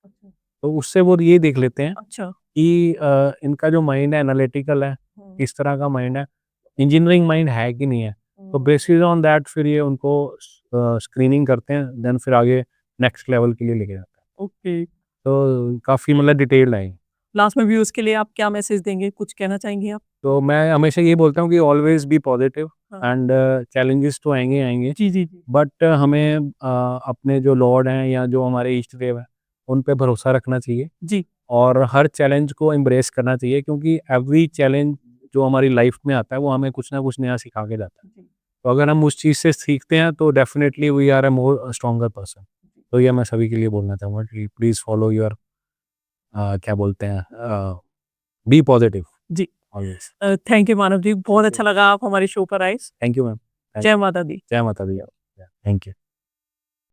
अच्छा, तो उससे वो ये देख लेते हैं अच्छा। कि इनका जो माइंड है एनालिटिकल है, हुँ, किस तरह का माइंड है, इंजीनियरिंग माइंड है कि नहीं है। तो हुँ। बेसिस ऑन दैट फिर ये उनको स्क्रीनिंग करते हैं, देन फिर आगे नेक्स्ट लेवल के लिए लेके जाते हैं। ओके। तो काफ़ी मतलब डिटेल्ड है ये। लास्ट में व्यूअर्स के लिए आप क्या मैसेज देंगे? कुछ कहना चाहेंगे आप? तो मैं हमेशा ये बोलता हूँ कि ऑलवेज़ बी पॉजिटिव, हाँ। एंड चैलेंजेस तो आएँगे ही आएँगे, जी, जी, जी। बट हमें अपने जो लॉर्ड हैं या जो हमारे इष्ट देव हैं, उन पे भरोसा रखना चाहिए, जी। और हर चैलेंज को एम्ब्रेस करना चाहिए, क्योंकि एवरी चैलेंज जो हमारी लाइफ में आता है, वो हमें कुछ ना कुछ नया सिखा के जाता है। जी, तो अगर हम उस चीज़ से सीखते हैं, तो definitely we are a more stronger person. जी। तो ये मैं सभी के लिए बोलना चाहूँगा कि प्लीज़ फॉलो योर क्या बोलते हैं, बी पॉजिटिव जी। Always. Thank you Manav ji, बहुत अच्छा लगा आप हमारे शो पर आए। Thank you ma'am. जय माता दी। जय माता दी। Thank you.